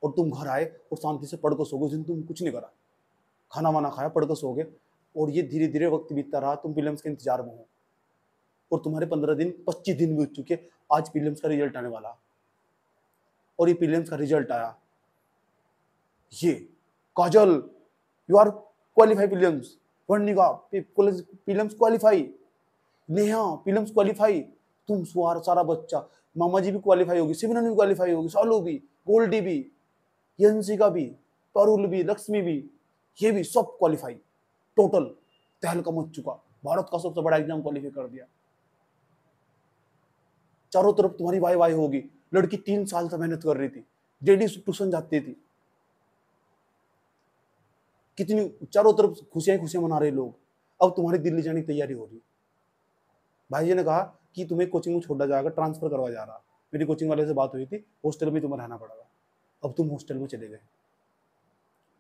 और तुम घर आए, और शांति से पढ़ कर सो गए, तुम कुछ नहीं करा, खाना वाना खाया, पढ़ कर सो गए, और ये धीरे धीरे वक्त बीतता रहा, तुम प्रीलिम्स के इंतजार में हो, और तुम्हारे 15 दिन 25 दिन बीत चुके, आज प्रीलिम्स का रिजल्ट आने वाला, और ये प्रीलिम्स का रिजल्ट आया, ये Kajal you are qualify prelims, Varnika prelims qualify, Neha prelims qualify, तुम सारा बच्चा, मामा जी भी क्वालिफाई होगी, सिमरन भी क्वालिफाई होगी, सालू भी, गोल्डी भी, यंसिका भी, पारुल भी, लक्ष्मी भी, ये भी सब क्वालिफाई, टोटल तहलका मच चुका, भारत का सबसे बड़ा एग्जाम क्वालिफाई कर दिया, चारों तरफ तुम्हारी वाई वाई होगी। लड़की 3 साल से मेहनत कर रही थी, डेली ट्यूशन जाती थी, कितनी चारों तरफ खुशियां खुशियां मना रहे लोग, अब तुम्हारी दिल्ली जाने की तैयारी हो रही। भाई जी ने कहा कि तुम्हें कोचिंग में छोड़ा जाएगा, ट्रांसफर करवा जा रहा, मेरी कोचिंग वाले से बात हुई थी, हॉस्टल में तुम्हें रहना पड़ेगा। अब तुम हॉस्टल में चले गए,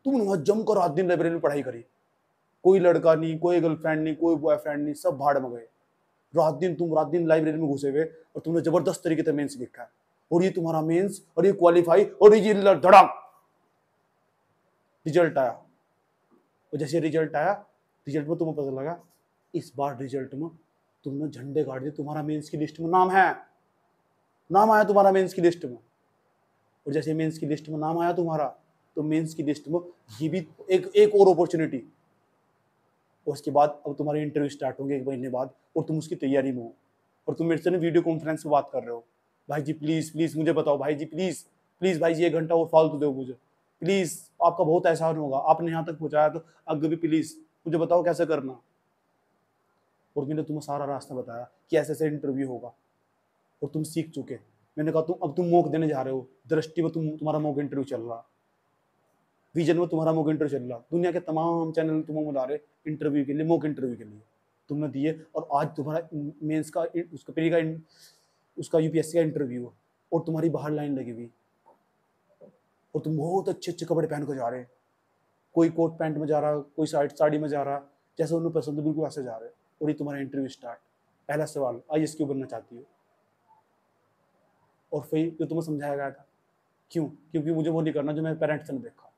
तुमने वहां जमकर रात दिन लाइब्रेरी में पढ़ाई करी, कोई लड़का नहीं, कोई गर्लफ्रेंड नहीं, कोई बॉयफ्रेंड नहीं, सब भाड़ में गए, रात दिन लाइब्रेरी में घुसे हुए, और तुमने जबरदस्त तरीके से मेंस लिखा है, और ये तुम्हारा मेंस और ये क्वालिफाई और ये धड़ाक रिजल्ट आया। और जैसे रिजल्ट आया, रिजल्ट में तुम्हें पता लगा इस बार रिजल्ट में तुमने झंडे गाड़ दिए, तुम्हारा मेंस की लिस्ट में नाम है, नाम आया तुम्हारा मेंस की लिस्ट में। और जैसे मेंस की लिस्ट में नाम आया तुम्हारा, तो मेंस की लिस्ट में ये भी एक और अपॉर्चुनिटी। और उसके बाद अब तुम्हारे इंटरव्यू स्टार्ट होंगे 1 महीने बाद, और तुम उसकी तैयारी में हो, और तुम मेरे से ना वीडियो कॉन्फ्रेंस पे बात कर रहे हो, भाई जी प्लीज प्लीज मुझे बताओ, भाई जी प्लीज प्लीज भाई जी 1 घंटा और फालतू दो मुझे प्लीज, आपका बहुत एहसान होगा, आपने यहाँ तक पहुंचाया तो आगे भी प्लीज मुझे बताओ कैसे करना। और मैंने तुम्हें सारा रास्ता बताया कि ऐसे ऐसे इंटरव्यू होगा, और तुम सीख चुके। मैंने कहा तुम अब तुम मॉक देने जा रहे हो, दृष्टि में तुम्हारा मॉक इंटरव्यू चल रहा, विजन में तुम्हारा मॉक इंटरव्यू चल रहा, दुनिया के तमाम चैनल तुम्हें बुला रहे इंटरव्यू के लिए, मॉक इंटरव्यू के लिए, तुमने दिए। और आज तुम्हारा मेंस का उसका पहले का उसका यूपीएससी का इंटरव्यू है, और तुम्हारी बाहर लाइन लगी हुई, और तुम बहुत अच्छे अच्छे कपड़े पहन कर जा रहे, कोई कोट पैंट में जा रहा, कोई साड़ी में जा रहा, जैसे उन्हें पसंद है बिल्कुल वैसे जा रहे। और ये तुम्हारा इंटरव्यू स्टार्ट। पहला सवाल, आईएएस क्यों बनना चाहती हो? और फिर जो तुम्हें समझाया गया था, क्यों? क्योंकि मुझे वो नहीं करना जो मेरे पेरेंट्स ने देखा।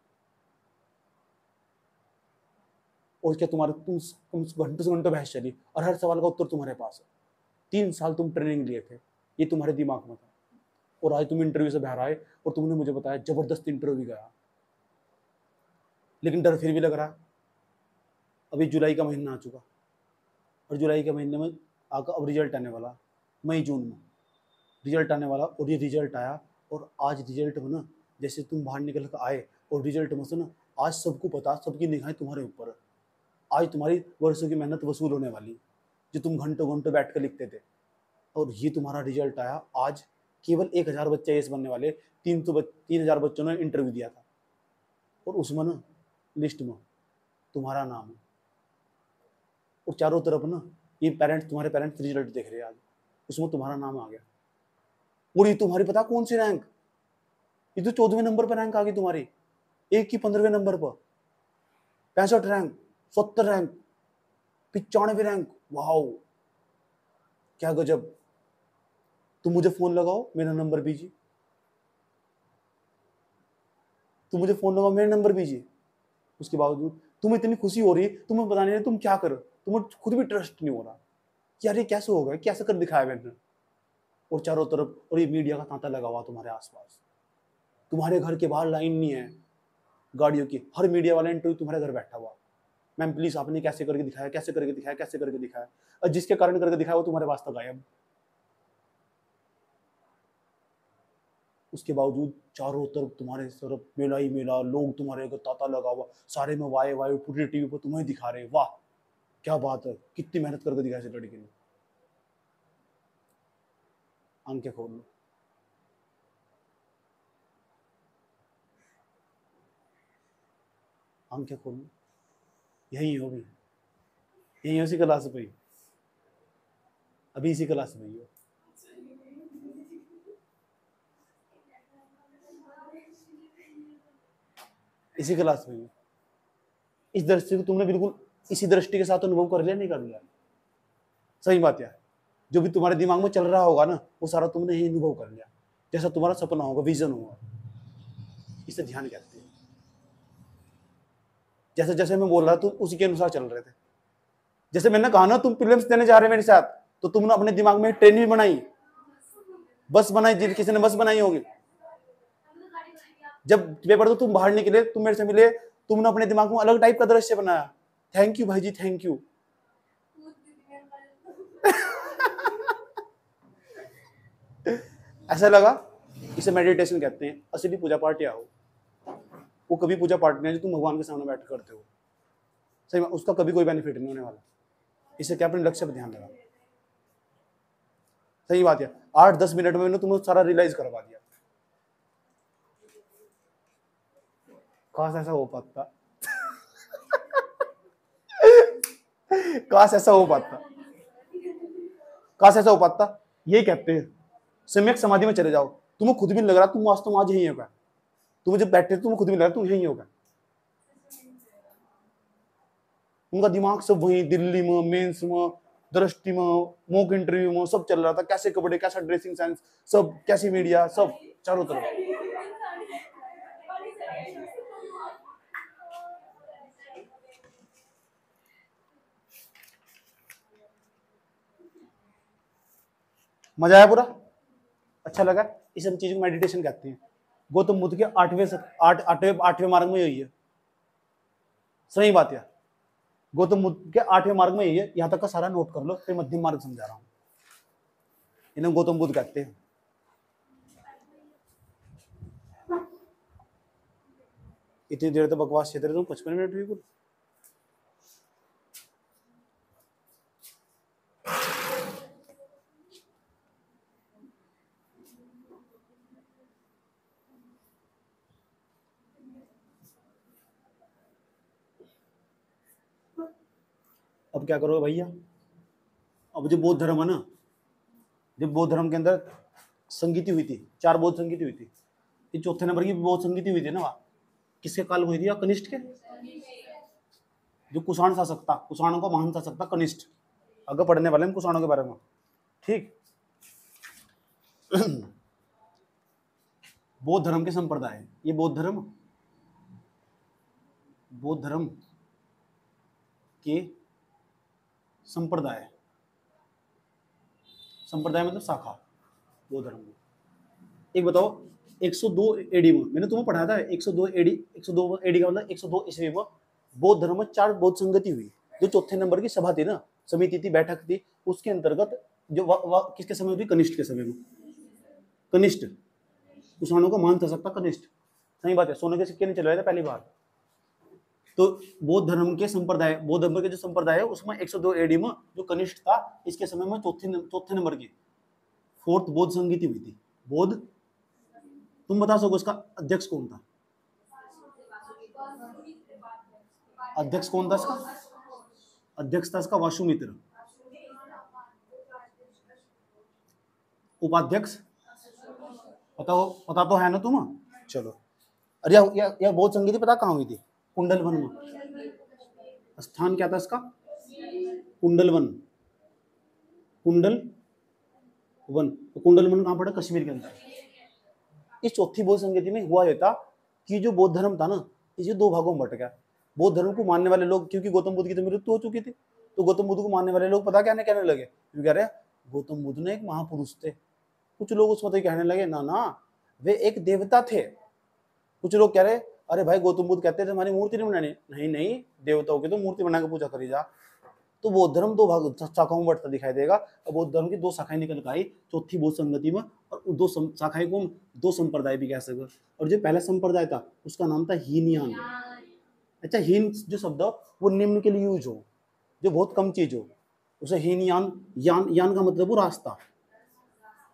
और क्या तुम्हारे तुम घंटों से घंटों बहस चली, और हर सवाल का उत्तर तुम्हारे पास है। 3 साल तुम ट्रेनिंग लिए थे, ये तुम्हारे दिमाग में था, और आज तुम इंटरव्यू से बाहर आए और तुमने मुझे बताया जबरदस्त इंटरव्यू गया, लेकिन डर फिर भी लग रहा। अभी जुलाई का महीना आ चुका, और जुलाई के महीने में आकर अब रिजल्ट आने वाला, मई जून में रिजल्ट आने वाला। और ये रिजल्ट आया, और आज रिजल्ट में ना जैसे तुम बाहर निकल कर आए, और रिजल्ट में से ना आज सबको पता, सबकी निगाहें तुम्हारे ऊपर है। आज तुम्हारी वर्षों की मेहनत वसूल होने वाली, जो तुम घंटों घंटों बैठ कर लिखते थे। और ये तुम्हारा रिजल्ट आया आज। केवल 1000 बच्चे आईएएस बनने वाले, 3000 बच्चों ने इंटरव्यू दिया था, और उसमें ना लिस्ट में तुम्हारा नाम है। और चारों तरफ ना ये तुम्हारे पेरेंट्स रिजल्ट देख रहे हैं आज, उसमें तुम्हारा नाम आ गया। और ये तुम्हारी पता कौन सी रैंक, ये तो 14वें नंबर पर रैंक आ गई तुम्हारी, एक की 15वें नंबर पर, 65 रैंक, 70 रैंक, 95 रैंक। वाओ क्या गजब। तुम मुझे फोन लगाओ, मेरा नंबर बीजिए, तुम मुझे फोन लगाओ, मेरा नंबर बीजिए। उसके बावजूद तुम्हें इतनी खुशी हो रही, तुम्हें पता नहीं तुम क्या करो, तुम्हें खुद भी ट्रस्ट नहीं हो रहा कि यार ये कैसे होगा, कैसे कर दिखाया मैंने। और चारों तरफ और ये मीडिया का तांता लगा हुआ तुम्हारे आसपास, तुम्हारे घर के बाहर लाइन नहीं है गाड़ियों की, हर मीडिया वाला इंटरव्यू तुम्हारे घर बैठा हुआ, मैम प्लीज आपने कैसे करके दिखाया, कैसे करके दिखाया, कैसे करके दिखाया। और जिसके कारण करके दिखाया वो तुम्हारे पास तक गायब। उसके बावजूद चारों तरफ तुम्हारे तरफ मेला ही मेला, लोग तुम्हारे को तांता लगा हुआ, सारे में वाई वाई, पूरी टीवी पर तुम्हें दिखा रहे। वाह क्या बात है, कितनी मेहनत करके दिखाया इस लड़की ने। आंखें खोल लो, आंखें खोल लो, यही हो भी, यही उसी क्लास पे, अभी इसी क्लास में हो। इसी क्लास में हो। इस दृष्टि को तुमने बिल्कुल इसी दृष्टि के साथ अनुभव कर लिया, नहीं कर लिया? सही बात है, जो भी तुम्हारे दिमाग में चल रहा होगा ना वो सारा तुमने ही अनुभव कर लिया, जैसा तुम्हारा सपना होगा, विजन होगा। इसे ध्यान कहते हैं। जैसे जैसे मैं बोल रहा तुम उसी के अनुसार चल रहे थे। जैसे मैंने कहा ना तुम प्रीलिम्स देने जा रहे हैं मेरे साथ, तो तुमने अपने दिमाग में ट्रेन भी बनाई, बस बनाई, जिन किसी ने बस बनाई होगी। जब पेपर तो तुम बाहर निकले, तुम मेरे से मिले, तुमने अपने दिमाग में अलग टाइप का दृश्य बनाया। थैंक यू भाई जी, थैंक यू। ऐसा लगा, इसे मेडिटेशन कहते हैं। असली पूजा पाठ या हो, वो कभी पूजा पाठ नहीं है जो तुम भगवान के सामने बैठ करते हो, सही में उसका कभी कोई बेनिफिट नहीं होने वाला। इसे क्या, अपने लक्ष्य पर ध्यान लगा। सही बात है, 8-10 मिनट में मैंने तुम्हें सारा रियलाइज करवा दिया। काश ऐसा हो पाता, काश ऐसा हो पाता, काश ऐसा हो पाता। ये कहते हैं सम्यक समाधि में चले जाओ, तुम्हें खुद भी नहीं लग रहा तुम वास्तव में आज यही होगा। तुम्हें जब बैठे तुम्हें खुद भी लग रहा तुम यही होगा। उनका दिमाग सब वही दिल्ली में, मेंस में, दृष्टि में, मॉक इंटरव्यू में सब चल रहा था, कैसे कपड़े, कैसा ड्रेसिंग सेंस, सब कैसी मीडिया, सब चारों तरफ। मजा आया पूरा, अच्छा लगा। इस सब चीज को मेडिटेशन कहते हैं। गौतम बुद्ध के आठवें मार्ग में यही है, सही बात है। गौतम बुद्ध के 8वें मार्ग में यही है, यहां तक का सारा नोट कर लो, फिर मध्यम मार्ग समझा रहा हूं। इन्हें गौतम बुद्ध कहते हैं। इतनी देर तो बकवास क्षेत्र तुम 55 मिनट भी कुछ। अब क्या करोगे भैया? अब जो बौद्ध धर्म है ना, जब बौद्ध धर्म के अंदर संगीति हुई थी, 4 बौद्ध संगीति हुई थी, ये चौथे नंबर की बौद्ध संगीति हुई थी ना, वहाँ किसके काल हुई थी? या कनिष्ठ के? जो कुषाण शासक था, कुषाणों को महान शासक था कनिष्ठ। अगर पढ़ने वाले हम कुषाणों के बारे में, ठीक। बौद्ध धर्म के संप्रदाय, ये बौद्ध धर्म के संप्रदाय, संप्रदाय मतलब शाखा बौद्ध धर्म में। एक बताओ, 102 एडी में मैंने तुम्हें पढ़ाया था, 102 एडी का मतलब 102 ईस्वी में बौद्ध धर्म में 4 बौद्ध संगति हुई। जो चौथे नंबर की सभा थी ना, समिति थी, बैठक थी, उसके अंतर्गत जो किसके समय हुई? कनिष्ठ के समय में। कनिष्ठ, कुषाणों को मान सकता कनिष्ठ, सही बात है। सोने के सिक्के नहीं चलवाए थे पहली बार। तो बौद्ध धर्म के संप्रदाय, बौद्ध धर्म के जो संप्रदाय है उसमें 102 एडी में जो कनिष्ठ था, इसके समय में चौथे नंबर की 4th बौद्ध संगीति हुई थी। बौद्ध, तुम बता सको इसका अध्यक्ष कौन था? अध्यक्ष कौन था इसका? अध्यक्ष था इसका वासुमित्र। उपाध्यक्ष पता तो है ना तुम? चलो, अरे यह बौद्ध संगीति पता कहाँ हुई थी? कुंडलवन में। स्थान क्या था इसका? कुंडलवन। कुंडलवन, तो कुंडलवन कहाँ पड़ा? कश्मीर के अंदर। इस चौथी बौद्ध संगीति में हुआ यह था कि जो बौद्ध धर्म था ना, इसे 2 भागों में बट गया। बौद्ध धर्म को मानने वाले लोग, क्योंकि गौतम बुद्ध की तो मृत्यु हो चुकी थी, तो गौतम बुद्ध को मानने वाले लोग पता क्या कहने लगे? क्यों कह रहे गौतम बुद्ध ने एक महापुरुष थे। कुछ लोग उस वक्त कहने लगे ना वे एक देवता थे। कुछ लोग कह रहे अरे भाई गौतम बुद्ध कहते थे हमारी मूर्ति नहीं बनानी। नहीं, देवताओं की तो मूर्ति बना के पूजा करी जा। तो बौद्ध धर्म 2 भाग शाखाओं में बढ़ता दिखाई देगा। और बौद्ध धर्म की 2 शाखाएं निकल कर आई चौथी बौद्ध संगति में, और 2 शाखाएं को 2 संप्रदाय भी कह सकते। और जो पहला संप्रदाय था उसका नाम था हीनयान। अच्छा, हीन जो शब्द वो निम्न के लिए यूज हो, जो बहुत कम चीज हो, उसे हीनयान, यान का मतलब वो रास्ता।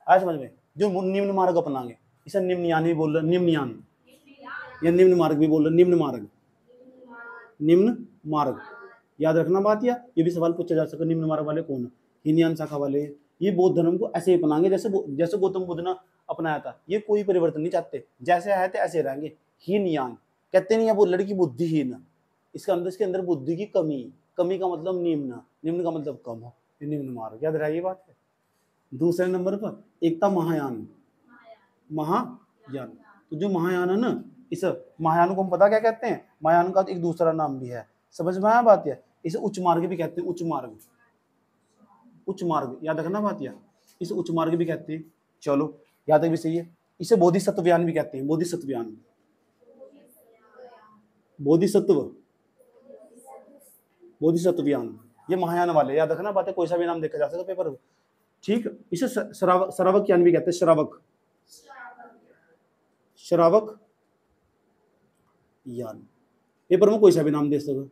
आया समझ में? जो निम्न मार्ग अपनाएंगे इसे निम्नयान भी बोल रहे, निम्नयान या निम्न मार्ग भी बोल रहे, निम्न मार्ग। याद रखना बात। या ये भी सवाल पूछा जा सके, निम्न मार्ग वाले कौन? हीनयान शाखा वाले। ये बौद्ध धर्म को ऐसे ही अपनाएंगे जैसे गौतम बुद्ध ने अपनाया था। ये कोई परिवर्तन नहीं चाहते, जैसे आए थे ऐसे रहेंगे। हीनयान कहते नहीं है वो लड़की बुद्धिहीन, इसके अंदर बुद्धि की कमी का मतलब निम्न का मतलब कम हो, ये निम्न मार्ग। याद रहा ये बात है। दूसरे नंबर पर एक था महायान। तो जो महायान है ना, इस महायान को हम पता क्या कहते हैं? महायान का एक दूसरा नाम भी है, समझ में आया बात? है इसे उच्च मार्ग भी कहते हैं। उच्च मार्ग याद रखना बात। या इसे उच्च मार्ग भी कहते हैं। चलो, याद तक भी सही है। इसे बोधिसत्वयान भी कहते हैं। बोधिसत्वयान, ये महायान वाले। याद रखना बात है, कोई सा भी नाम देखा जा सकता पेपर में, ठीक। इसे श्रावक यान भी कहते हैं। श्रावक यान, पेपर में कोई सा भी नाम दे सको,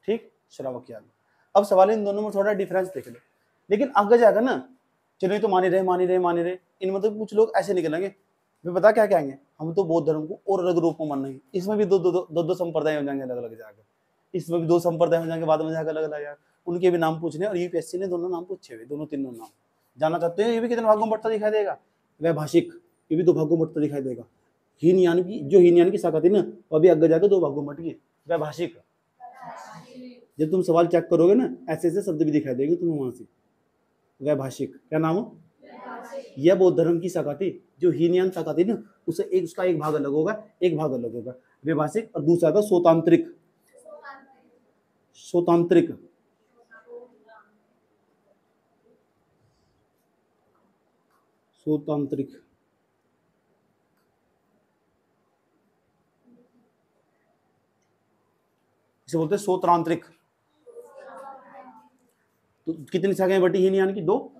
ठीक। श्रावक यान। अब सवाल इन दोनों में थोड़ा डिफरेंस देख लो, लेकिन आगे जाकर ना, चलो ये तो मानी रहे, इनमें तो कुछ लोग ऐसे निकलेंगे, वे पता क्या कहेंगे? हम तो बौद्ध धर्म को और अलग रूप में मानेंगे। इसमें भी दो संप्रदाय हो जाएंगे अलग अलग जाकर। इसमें भी 2 संप्रदाय हो जाएंगे, बाद में जाकर अलग अलग। उनके भी नाम पूछने, और यूपीएससी ने दोनों नाम पूछे हुए, दोनों तीनों नाम जानना चाहते हैं। ये भी कितने भागों में बढ़ता दिखाई देगा? वैभाषिक, ये भी 2 भागों में बढ़ता दिखाई देगा। हीनयान की शाखा थी ना, वो अभी आगे जाकर 2 भागों में बट गई। वैभाषिक जब तुम सवाल चेक करोगे ना, ऐसे ऐसे शब्द भी दिखाई देंगे तुम्हें वहां से। वैभाषिक, क्या नाम हो? यह बौद्ध धर्म की शाखा थी। जो हीनयान शाखा थी ना, उसे एक, उसका एक भाग अलग होगा, एक भाग अलग होगा वैभाषिक, और दूसरा था स्वतांत्रिक। स्वतांत्रिक, स्वतांत्रिक, इसे बोलते हैं स्वतांत्रिक। तो कितनी शाखाएं बटी हीनयान की? 2।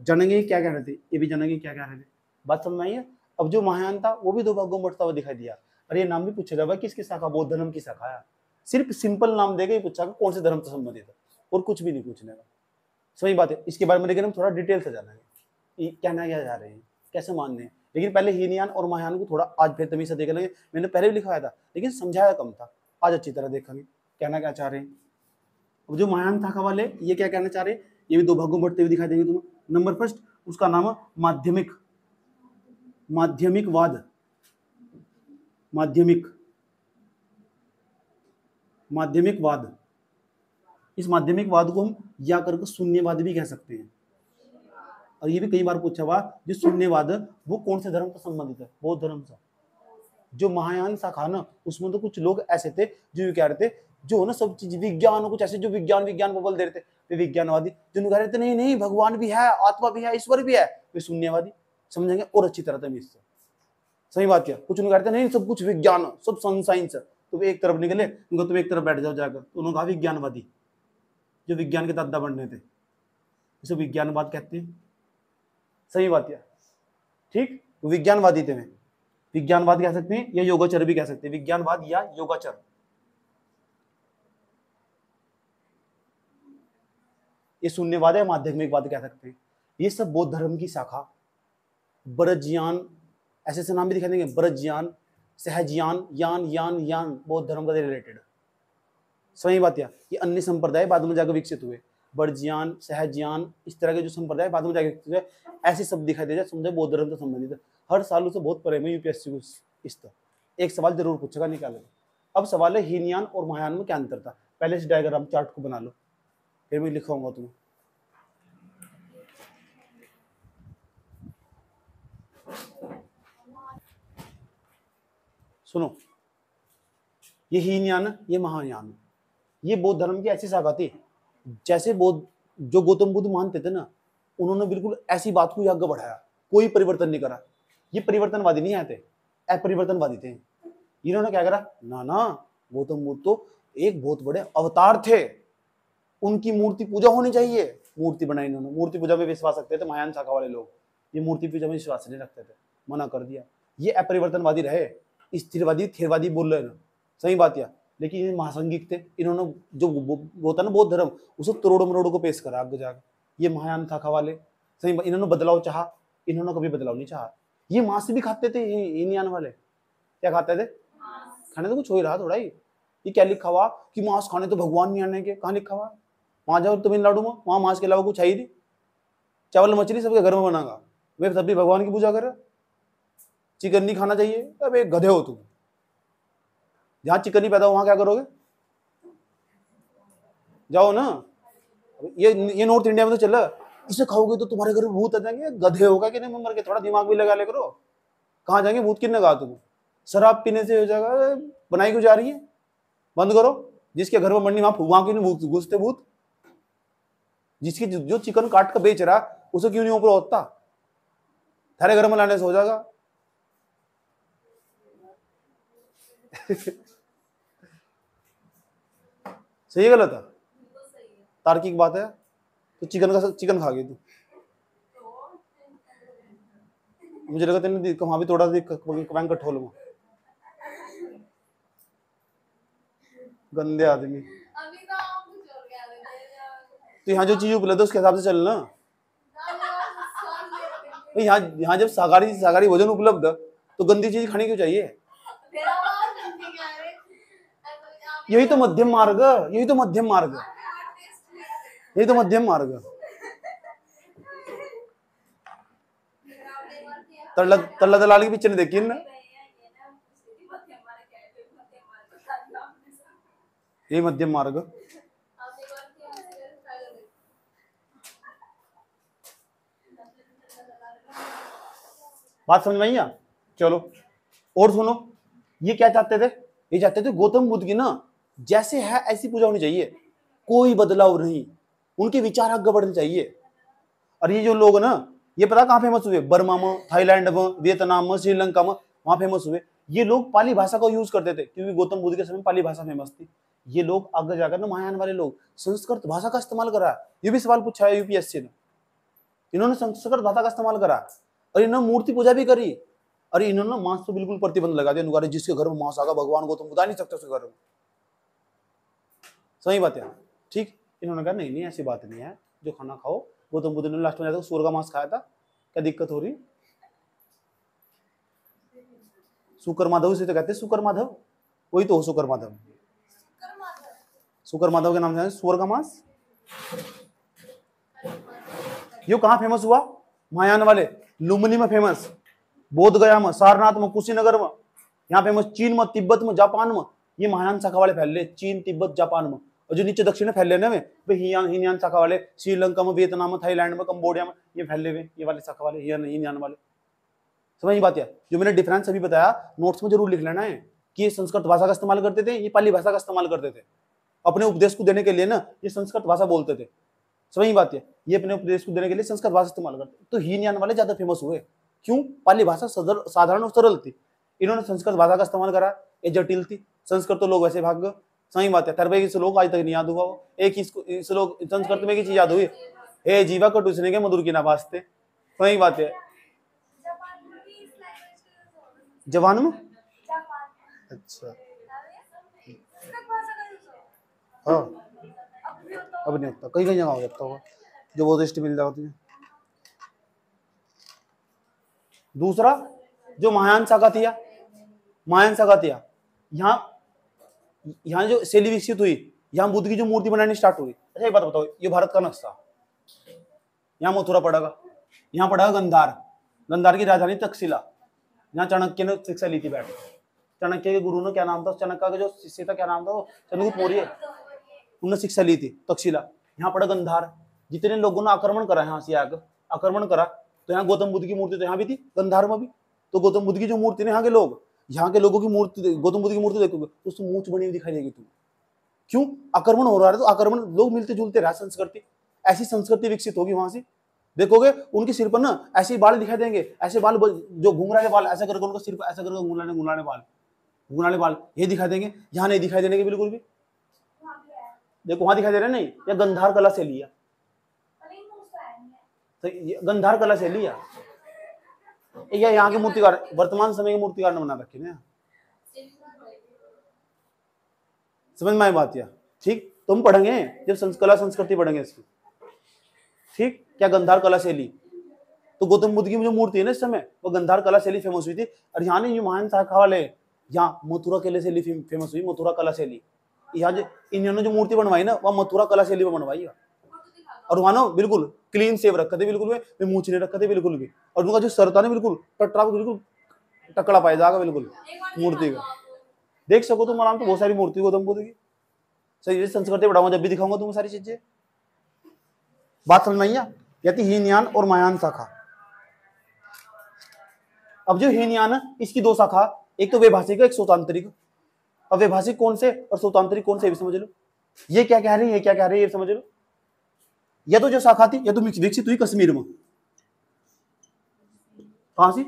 जनंगे क्या कह रहे थे? ये भी जनंगे क्या कह रहे थे? बात समझ में आई है? अब जो महायान था वो भी 2 भागों में बंटता हुआ दिखाई दिया। और ये नाम भी पूछा जाएगा किसकी शाखा? बौद्ध धर्म की शाखा है। सिर्फ सिंपल नाम देकर ही पूछा कौन से धर्म से संबंधित है, और कुछ भी नहीं पूछने का। सही बात है। इसके बारे में लेकिन हम थोड़ा डिटेल से जानेंगे, कहना क्या जा रहे हैं, कैसे मानने हैं। लेकिन पहले हीनयान और महायान को थोड़ा आज फिर तमीज से देख लेंगे। मैंने पहले भी लिखाया था लेकिन समझाया कम था, आज अच्छी तरह देखेंगे कहना क्या चाह रहे हैं। अब जो महायान शाखा वाले ये क्या कहना चाह रहे हैं, ये भी 2 भागों में बढ़ते हुए दिखाई देंगे तुम्हें। नंबर फर्स्ट, उसका नाम है माध्यमिक, माध्यमिकवाद, माध्यमिक, माध्यमिकवाद। इस माध्यमिकवाद को हम या करके शून्यवाद भी कह सकते हैं। और ये भी कई बार पूछा हुआ, जो शून्यवाद वो कौन से धर्म से संबंधित है? बौद्ध धर्म से। जो महायान शाखा ना, उसमें तो कुछ लोग ऐसे थे जो कह रहे थे, जो ना सब चीज विज्ञान, कुछ ऐसे जो विज्ञान विज्ञान को बोल दे रहे थे, वे विज्ञानवादी। जो कह रहे थे नहीं नहीं भगवान भी है, आत्मा भी है, ईश्वर भी है, वे शून्यवादी। समझेंगे और अच्छी तरह से इससे। सही बात क्या? कुछ कहते नहीं सब कुछ विज्ञान, सब साइंस है, तो वे एक तरफ निकले, उनको तुम एक तरफ बैठ जाओ जाकर, तो उन्होंने कहा विज्ञानवादी, जो विज्ञान के दादा बनने थे, इसे विज्ञानवाद कहते हैं। सही बात क्या? ठीक, विज्ञानवादी थे। वे विज्ञानवाद कह सकते हैं या योगाचर भी कह सकते हैं, विज्ञानवाद या योगाचर। ये शून्यवाद है, माध्यमिकवाद कह सकते हैं। ये सब बौद्ध धर्म की शाखा, ब्रजयान, ऐसे ऐसे नाम भी दिखा देंगे, ब्रजयान, सहजयान, यान यान यान, बौद्ध धर्म का रिलेटेड। सही बात क्या? ये अन्य संप्रदाय बाद में जाकर विकसित हुए, ब्रजयान, सहजयान, इस तरह के जो संप्रदाय बाद में जाकर विकसित हुए, ऐसे सब दिखाई दे जाए, समझे बौद्ध धर्म से संबंधित है। हर साल उसे बहुत परे में यूपीएससी को इस तरह एक सवाल जरूर पूछेगा, निकालेगा। अब सवाल है हीनयान और महायान में क्या अंतर था। पहले इस डायग्राम चार्ट को बना लो, फिर मैं लिखाऊंगा तुम्हें। सुनो, ये हीनयान, ये महायान, ये बौद्ध धर्म की ऐसी शाखा थी, जैसे बौद्ध जो गौतम बुद्ध मानते थे ना, उन्होंने बिल्कुल ऐसी बात को आगे बढ़ाया, कोई परिवर्तन नहीं करा। ये परिवर्तनवादी नहीं आते, अपरिवर्तनवादी थे। इन्होंने क्या करा, ना ना, गौतम बुद्ध तो एक बहुत बड़े अवतार थे, उनकी मूर्ति पूजा होनी चाहिए। मूर्ति बनाई इन्होंने, मूर्ति पूजा में विश्वास रखते थे महायान शाखा वाले लोग, ये मूर्ति पूजा में विश्वास नहीं रखते थे, मना कर दिया। ये अपरिवर्तनवादी रहे, स्थिरवादी थेरवादी बोल रहे हैं। सही बात या? लेकिन ये महासंगिक थे, इन्होंने जो होता ना बौद्ध धर्म, उसे तरोड़ों मरोड़ों को पेश करा आगे जाकर। ये महायान शाखा वाले सही, इन्होंने बदलाव चाहा, इन्होंने कभी बदलाव नहीं चाहा। ये मांस भी खाते थे हीनयान वाले। क्या खाते थे? खाने तो कुछ हो ही रहा थोड़ा ही। ये क्या लिखा हुआ कि मांस खाने तो भगवान नहीं आने के? कहाँ लिखा हुआ? वहां जाओ तमिलनाडु में, वहां मांस के अलावा कुछ है ही नहीं, चावल मछली सबके घर में बनागा, वे तब भी भगवान की पूजा करे। चिकन नहीं खाना चाहिए, अब एक गधे हो तुम। जहां चिकन नहीं पैदा हो वहां क्या करोगे? जाओ ना, ये नॉर्थ इंडिया में तो चल रहा है, इसे खाओगे तो तुम्हारे घर में भूत आ जाएंगे। गधे होगा कि नहीं मर के, थोड़ा दिमाग भी लगा ले करो। कहाँ जाएंगे भूत? किसने कहा तुम्हें? शराब पीने से हो जाएगा, बनाई क्यों जा रही है? बंद करो। जिसके घर में मरनी वहां क्यों नहीं घुसते भूत? जिसकी जो चिकन काट कर बेच रहा उसे क्यों नहीं ऊपर होता? थारे घर में लाने से हो जाएगा। सही गलत है? तार्किक बात है। तो चिकन खा गई तू, मुझे लगा तेने वहां भी थोड़ा सा कठोल में। गंदे आदमी। तो यहाँ जो चीज उपलब्ध है उसके हिसाब से चलना। यहाँ जब शाकाहारी भोजन उपलब्ध है तो गंदी चीज खानी क्यों चाहिए? यही तो मध्यम मार्ग, यही तो मध्यम मार्ग, यही तो मध्यम मार्ग। तल्ला दलाल की पिक्चर देखी ना, यही मध्यम मार्ग। बात समझ में आई क्या? चलो और सुनो, ये क्या चाहते थे? ये चाहते थे गौतम बुद्ध की ना जैसे है ऐसी पूजा होनी चाहिए, कोई बदलाव नहीं, उनके विचार आगे बढ़ने चाहिए। और ये जो लोग ना, ये पता कहाँ फेमस हुए? बर्मा में, थाईलैंड में, वियतनाम में, श्रीलंका में, वहां फेमस हुए। ये लोग पाली भाषा को यूज करते थे क्योंकि गौतम बुद्ध के समय पाली भाषा फेमस थी। ये लोग आगे जाकर ना, महायान वाले लोग संस्कृत भाषा का इस्तेमाल करा। ये भी सवाल पूछा है यूपीएससी ने, इन्होंने संस्कृत भाषा का इस्तेमाल करा और इन्होंने मूर्ति पूजा भी करी। अरे इन्होंने मांस पर बिल्कुल प्रतिबंध लगा दिया, जिसके घर में मांस आगा भगवान गौतम बुद्ध आ नहीं सकते उसके घर में। सही बात है, ठीक। इन्होंने कहा नहीं नहीं ऐसी बात नहीं है, जो खाना खाओ। गौतम बुद्ध ने लास्ट में जाकर सूअर का मांस खाया था, क्या दिक्कत हो रही? शुकर माधव से तो कहते हैं, शुकर माधव वही तो हो, शुकर माधव। शुकर माधव के नाम से सूअर का मांस। ये कहाँ फेमस हुआ? महायान वाले लुम्बिनी में फेमस, बोध गया में, सारनाथ में, कुशीनगर में, यहाँ फेमस। चीन में, तिब्बत में, जापान में ये महायान शाखा वाले फैले। चीन, तिब्बत, जापान में। और जो नीचे दक्षिण में फैले ना हीनयान शाखा वाले, श्रीलंका में, वियतनाम में, थाईलैंड में, कंबोडिया में ये फैले हुए, ये वाले शाखा वाले, हीनयान वाले। समझ बात है? जो मैंने डिफरेंस अभी बताया नोट्स में जरूर लिख लेना है कि ये संस्कृत भाषा का इस्तेमाल करते थे, ये पाली भाषा का इस्तेमाल करते थे। अपने उपदेश को देने के लिए ना ये संस्कृत भाषा बोलते थे। समझ बात है? ये अपने उपदेश को देने के लिए संस्कृत भाषा इस्तेमाल करते। तो हीनयान वाले ज्यादा फेमस हुए, क्यों? पाली भाषा साधारण और सरल थी, इन्होंने संस्कृत भाषा का इस्तेमाल करा, ये जटिल थी। संस्कृत तो लोग वैसे भाग गए। सही बात है, थरबे की श्लोक आज तक नहीं याद हुआ वो। एक ही श्लोक संस्कृत में की चीज याद हुई, हे जीवा को टूसने के मधुर की ना वास्ते। सही बात है। जवान में, अच्छा हाँ, अब नहीं होता, कहीं कहीं जगह हो जाता होगा जो बहुत टेस्ट मिल जाती है। दूसरा जो महायान शाखा थी, महायान शाखा थी, यहाँ जो शैली विकसित हुई, यहाँ बुद्ध की जो मूर्ति बनानी स्टार्ट हुई। अच्छा एक बात बताओ, ये भारत का नक्शा, यहाँ मथुरा पड़ेगा, यहाँ पड़ेगा गंधार, गंधार की राजधानी तक्षशिला, यहाँ चाणक्य ने शिक्षा ली थी बैठ। चाणक्य के गुरु ने क्या नाम था? चाणक्य का जो शिष्य था क्या नाम था? चंद्रगुप्त मौर्य, उन्होंने शिक्षा ली थी तक्षशिला। यहाँ पड़ा गंधार। जितने लोगों ने आक्रमण करा यहाँ से आकर आक्रमण करा, तो यहाँ गौतम बुद्ध की मूर्ति तो यहाँ भी थी, गंधार में भी। तो गौतम बुद्ध की जो मूर्ति है, यहाँ के लोगों की मूर्ति, गौतम बुद्ध की मूर्ति देखोगे तो उसमें मूंछ बनी हुई दिखाई देगी तुम्हें। क्यों? आक्रमण हो रहा है, तो आक्रमण लोग मिलते जुलते रहा, संस्कृति ऐसी संस्कृति विकसित होगी वहां से। देखोगे उनके सिर पर ना ऐसे बाल दिखाई देंगे, ऐसे बाल जो घुंघराले बाल, ऐसा करके उनका सिर पर ऐसा करके घुंघराले बाल ये दिखाई देंगे। यहाँ नहीं दिखाई देने के बिल्कुल भी। देखो वहां दिखाई दे रहा है नहीं, या गंधार कला से लिया, तो गंधार कला से लिया। या यहाँ के मूर्तिकार, वर्तमान समय के मूर्तिकार ने बना रखे ना। समझ में आई बात? या ठीक, तुम पढ़ेंगे जब कला संस्कृति पढ़ेंगे इसकी, ठीक। क्या गंधार कला शैली, तो गौतम बुद्ध की जो मूर्ति है ना इस समय, वो गंधार कला शैली फेमस हुई थी। और यहाँ नहीं, महायान शाखा वाले यहाँ मथुरा कला शैली फेमस हुई, मथुरा कला शैली। यहाँ जो इन्होंने जो मूर्ति बनवाई ना, वह मथुरा कला शैली में बनवाई है। और वहां ना बिल्कुल क्लीन सेव रखा थे, बिल्कुल वे मूछ नहीं रखा थे बिल्कुल भी। और उनका जो सर था ना बिल्कुल टटरा, बिल्कुल टकड़ा पाया जाएगा बिल्कुल मूर्ति का। देख सको तुम आराम, तो बहुत सारी मूर्ति गौतम बुद्ध की। सही संस्कृति बढ़ाऊंगा, जब भी दिखाऊंगा तुम सारी चीजें। बात समझ में आई? यानी हीनयान और महायान शाखा। अब जो हीनयान है इसकी दो शाखा, एक तो वैभाषिक, एक स्वतांत्रिक। अब वैभाषिक कौन से और स्वतांत्रिक कौन से, ये भी समझ लो। ये क्या कह रही है, ये क्या कह रही है, ये समझ लो। ये तो जो शाखा थी, ये तो विकसित हुई कश्मीर में। कहां से?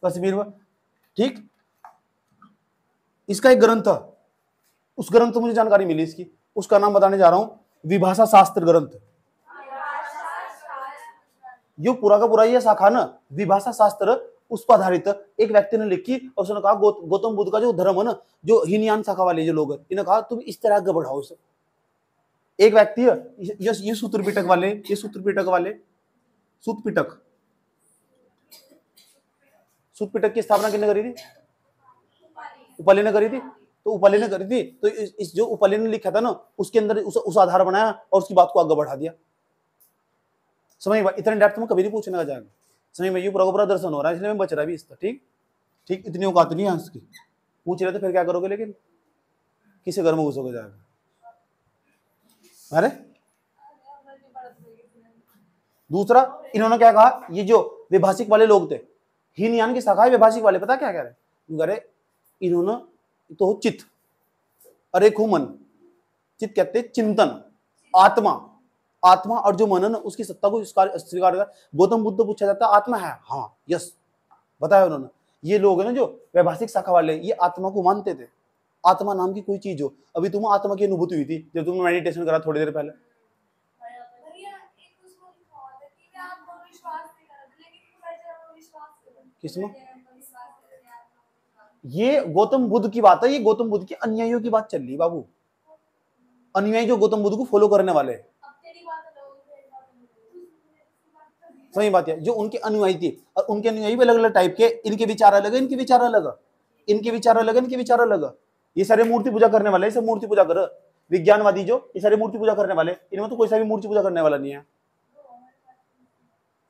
कश्मीर में, ठीक। इसका एक ग्रंथ है, उस ग्रंथ मुझे जानकारी मिली इसकी, उसका नाम बताने जा रहा हूं, विभाषा शास्त्र ग्रंथ। जो पूरा का पूरा ये शाखा ना विभाषा शास्त्र, उस पर आधारित एक व्यक्ति ने लिखी। और उसने कहा गौतम बुद्ध का जो धर्म है ना, जो हीनयान शाखा वाले जो लोग हैं, इन्होंने कहा तुम इस तरह आगे बढ़ाओ इसे। एक व्यक्ति है ये सूत्र पिटक वाले, ये सूत्र पिटक वाले, सूत पिटक की स्थापना किसने करी थी? उपाली ने करी थी। तो उपाली ने करी थी, तो इस जो उपाली ने लिखा था ना, उसके अंदर उस आधार बनाया और उसकी बात को आगे बढ़ा दिया। समझ में? इतने डेप्थ में कभी नहीं पूछने का जाएगा। समझ में? ये पूरा पूरा दर्शन हो रहा है, इसलिए मैं बच रहा भी इसका। ठीक ठीक, इतनी औकात नहीं है इसकी। पूछ रहे तो फिर क्या करोगे, लेकिन किसी घर में घुसोगे जाएगा। अरे दूसरा इन्होंने क्या कहा, ये जो वैभाषिक वाले लोग थे, हीनयान की शाखा है वैभाषिक वाले, पता क्या कह रहे, अरे इन्होंने तो चित्त, अरे खू मन, चित्त कहते चिंतन, आत्मा, आत्मा और जो मनन उसकी सत्ता को स्वीकार कर। गौतम बुद्ध को पूछा जाता आत्मा है, हाँ यस बताया उन्होंने। ये लोग है ना जो वैभाषिक शाखा वाले, ये आत्मा को मानते थे, आत्मा नाम की कोई चीज हो। अभी तुम्हें आत्मा की अनुभूति हुई थी जब तुमने मेडिटेशन करा थोड़ी देर पहले, किसमें? ये गौतम बुद्ध की बात है, ये गौतम बुद्ध के अनुयायियों की बात चल रही है बाबू, अनुयायी जो गौतम बुद्ध को फॉलो करने वाले, सही बात है, जो उनके अनुयायी थी, और उनके अनुयायी भी अलग अलग टाइप के, इनके विचार अलग है, इनके विचार अलग, इनके विचार अलग, इनके विचार अलग। ये सारे मूर्ति पूजा करने वाले, सब मूर्ति पूजा कर, विज्ञानवादी जो ये सारे मूर्ति पूजा करने वाले, इनमें तो कोई सा भी मूर्ति पूजा करने वाला नहीं है।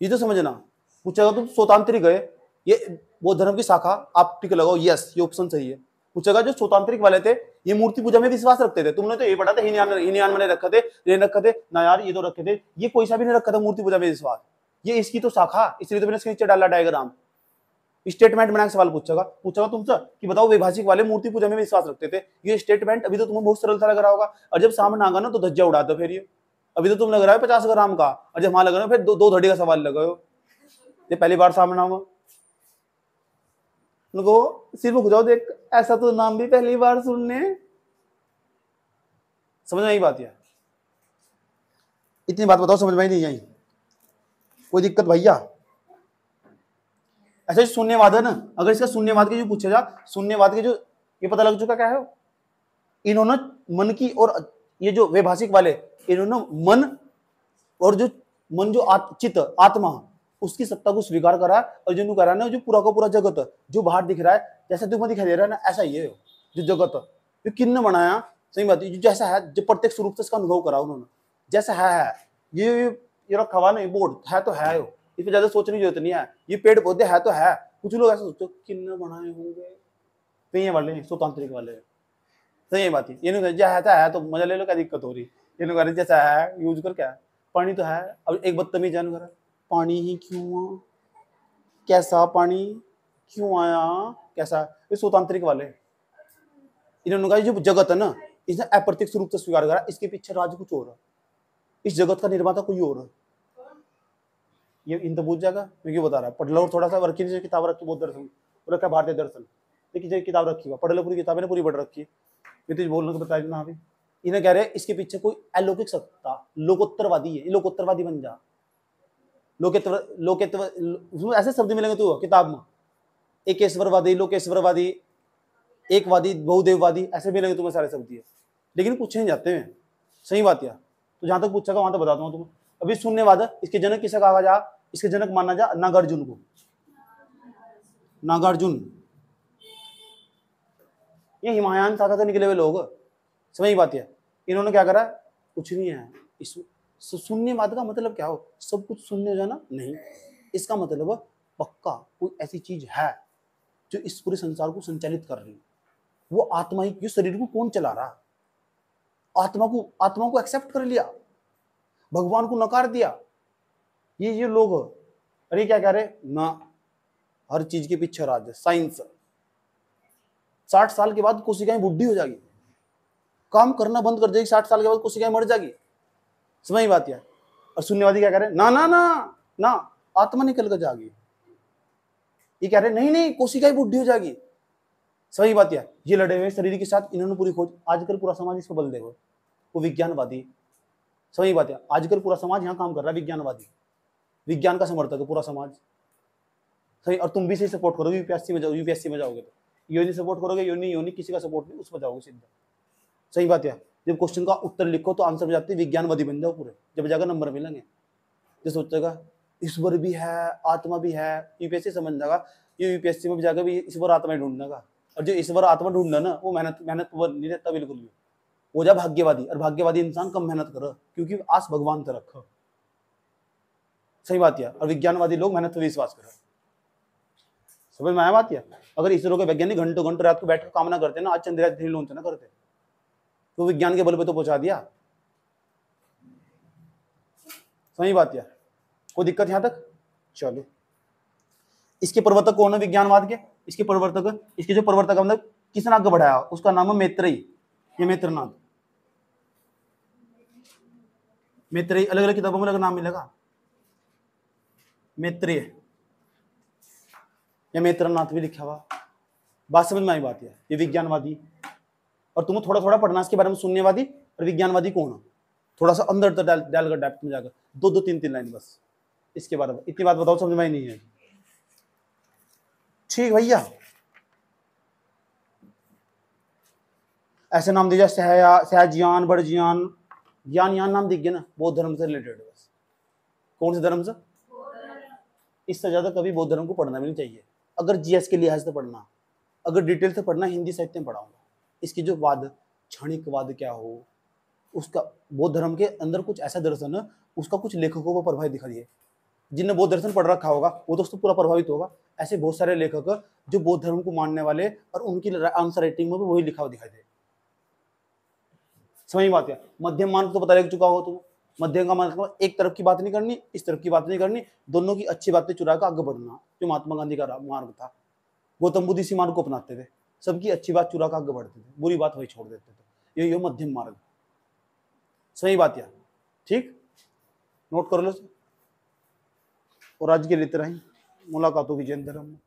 ये तो समझना, पूछेगा तुम स्वतांत्रिक है, ये वो धर्म की शाखा, आप टिक लगाओ यस ये ऑप्शन सही है। पूछेगा जो स्वतांत्रिक वाले थे ये मूर्ति पूजा में विश्वास रखते थे, तुमने तो ये पढ़ा था हीनयान में रखे थे, ये रखे थे ना यार, ये तो रखे थे, ये कोई सा भी नहीं रखा था मूर्ति पूजा में विश्वास, ये इसकी तो शाखा, इसलिए तो मैंने इसके नीचे डाला डायग्राम। स्टेटमेंट बना के सवाल पूछेगा तुमसे कि बताओ वैभाषिक वाले मूर्ति पूजा में विश्वास रखते थे, ये स्टेटमेंट अभी तो तुम्हें बहुत सरल सा लग रहा होगा, और जब सामने आगा ना तो धज्जा उड़ा दो। फिर ये अभी तो तुम लग रहा है 50 ग्राम का, और जब वहां लग रहा है फिर दो धड़ी का सवाल लगा हो, ये पहली बार सामने आऊंगा उनको सिर्फ हो जाओ देख, ऐसा तो नाम भी पहली बार सुनने, समझ में आई बात है? इतनी बात बताओ समझ में नहीं आई, कोई दिक्कत भैया? ऐसा शून्यवाद है ना, अगर इसका शून्यवाद के जो पूछेगा, शून्यवाद के जो ये पता लग चुका क्या है, इन्होंने मन की, और ये जो वैभाषिक वाले इन्होंने मन और जो मन जो चित्त आत्मा उसकी सत्ता को स्वीकार करा, और जो करा ना जो पूरा का पूरा जगत जो बाहर दिख रहा है, जैसा तुम्हें दिखाई दे रहा है ना, ऐसा ही है जो जगत जो किन्न बनाया, सही बात है, जो जैसा है जो प्रत्यक्ष रूप से इसका अनुभव करा उन्होंने, जैसा है ये रखा हुआ नहीं बोर्ड है तो है, इस पर ज्यादा सोचने की जरूरत नहीं है, ये पेड़ पौधे है तो है, कुछ लोग ऐसा सोचते किन्न बनाए होंगे, तो ये वाले स्वतंत्रिक वाले, सही बात है, ये जैसा है तो मजा ले लो, क्या दिक्कत हो रही, ये जैसा है यूज कर, क्या पानी तो है, अब एक बदतमीज जानवर, पानी ही क्यों, कैसा पानी क्यों आया, कैसा, ये स्वतंत्रिक वाले, इन्होंने कहा जो जगत है ना इसने अप्रत्यक्ष रूप से स्वीकार करा, इसके पीछे राज कुछ और है, इस जगत का निर्माता कोई और है, ये इन तो पूछ जाएगा, मैं क्यों बता रहा है, पढ़ लो थोड़ा सा, वर्की ने किताब रखी बौद्ध दर्शन रखा, भारतीय दर्शन, देखिए किताब रखी हुआ, पढ़ लो पूरी किताब ने पूरी पढ़ रखी है, मैं तुझे बोलने को बता देना अभी, इन्हें कह रहे इसके पीछे कोई अलौकिक सत्ता, लोकोत्तरवादी है, लोकोत्तरवादी बन जा, लोकेत्व उसमें ऐसे शब्द मिलेंगे तो किताब में, एकेश्वरवादी, लोकेश्वरवादी, एकवादी, बहुदेववादी, ऐसे मिलेंगे तुम्हें सारे शब्द, लेकिन पूछे नहीं जाते हैं, सही बात है, तो जहां तक पूछेगा वहां तक बता दूंगा तुम्हें। अभी शून्यवाद है, इसके जनक किसे कहा जा, इसके जनक माना जा नागार्जुन को, नागार्जुन, ये हिमालयन शाखा से निकले हुए लोग, समझ बात है, इन्होंने क्या करा, कुछ नहीं है, इस शून्यवाद का मतलब क्या हो, सब कुछ शून्य हो जाना नहीं, इसका मतलब पक्का कोई ऐसी चीज है जो इस पूरे संसार को संचालित कर रही है, वो आत्मा ही, जो शरीर को कौन चला रहा, आत्मा को एक्सेप्ट कर लिया, भगवान को नकार दिया, ये लोग, अरे क्या कह रहे ना, हर चीज के पीछे राज है, साइंस, 60 साल के बाद कोशिकाएं बुढ़ी हो जाएगी, काम करना बंद कर देगी, 60 साल के बाद कोशिकाएं मर जाएगी, समझ बात है, और शून्यवादी क्या कह रहे हैं, ना ना ना ना आत्मा निकल कर जाएगी, ये कह रहे हैं नहीं कोशिकाएं बुढ़ी हो जाएगी, सही बात है, ये लड़े हुए शरीर के साथ, इन्होंने पूरी खोज, आजकल पूरा समाज इस पर बल देगा, वो विज्ञानवादी, सही बात है, आजकल पूरा समाज यहाँ काम कर रहा है, विज्ञानवादी, विज्ञान का समर्थक है पूरा समाज, सही, और तुम भी सही सपोर्ट करोगे, यूपीएससी में जाओगे तो योनी सपोर्ट करोगे, योनी किसी का सपोर्ट नहीं, उस पर जाओगे सीधा, सही बात है, जब क्वेश्चन का उत्तर लिखो तो आंसर में जाते विज्ञानवादी बन जाओ पूरे, जब जाकर नंबर मिलेंगे, जो सोचेगा ईश्वर भी है आत्मा भी है, यूपीएससी समझ जाएगा, ये यूपीएससी में भी जाकर भी ईश्वर आत्मा ढूंढने का, और जो ईश्वर आत्मा ढूंढना ना वो मेहनत नहीं रहता बिल्कुल भी, हो जा भाग्यवादी, और भाग्यवादी इंसान कम मेहनत करो क्योंकि आस भगवान से रखो, सही बात है, और विज्ञानवादी लोग मेहनत पर विश्वास करो, समझ में आया बात है, अगर इसरो के वैज्ञानिक घंटों घंटों रात को बैठकर कामना करते ना, आज चंद्रयान 3 लॉन्च ना करते, तो विज्ञान के बल पे तो पहुंचा दिया, सही बात है, कोई दिक्कत यहां तक, चलो इसके प्रवर्तक कौन है विज्ञानवाद के? इसके प्रवर्तक, इसके जो प्रवर्तक मतलब किसने आगे बढ़ाया, उसका नाम है मैत्रेयी। ये मैत्रनाथ, मैत्रेयी अलग अलग किताबों में अलग नाम मिलेगा, मैत्रेय या मैत्रनाथ भी लिखा हुआ। बात समझ में आई बात? ये विज्ञानवादी, और तुम्हें थोड़ा थोड़ा पढ़ना इसके बारे में, शून्यवादी और विज्ञानवादी कौन है, थोड़ा सा अंदर तक डालकर डेप्थ में जाकर, दो दो तीन तीन लाइन बस इसके बारे में। इतनी बात बताओ, समझ में नहीं है? ठीक भैया, ऐसे नाम दीजिए, सहजियान, बड़जियान, ज्ञान यान नाम दिख गया ना, बौद्ध धर्म से रिलेटेड बस। कौन से धर्म से? इससे ज्यादा कभी बौद्ध धर्म को पढ़ना भी नहीं चाहिए। अगर जीएस के लिहाज से पढ़ना, अगर डिटेल से पढ़ना, हिंदी साहित्य में पढ़ाऊंगा। इसकी जो वाद, क्षणिकवाद क्या हो, उसका बौद्ध धर्म के अंदर कुछ ऐसा दर्शन है, उसका कुछ लेखकों को प्रभावित दिखा दिए। जिनने बौद्ध दर्शन पढ़ रखा होगा वो दोस्तों पूरा प्रभावित होगा। ऐसे बहुत सारे लेखक जो बौद्ध धर्म को मानने वाले, और उनकी आंसर राइटिंग में भी वही लिखा हुआ दिखाई दे। समझ बात है? मध्यम मार्ग तो पता लग चुका हो तुम। मध्यम का मतलब एक तरफ की बात नहीं करनी, इस तरफ की बात नहीं करनी, दोनों की अच्छी बातें चुरा कर आगे बढ़ना, जो महात्मा गांधी का मार्ग था। गौतम बुद्ध इसी मार्ग को अपनाते थे, सबकी अच्छी बात चुरा कर आगे बढ़ते थे, बुरी बात वही छोड़ देते थे। यही मध्यम मार्ग। सही बात यार, ठीक, नोट कर लो। और आज के लिए इतना ही, मुलाकात होगी जैन धर्म में।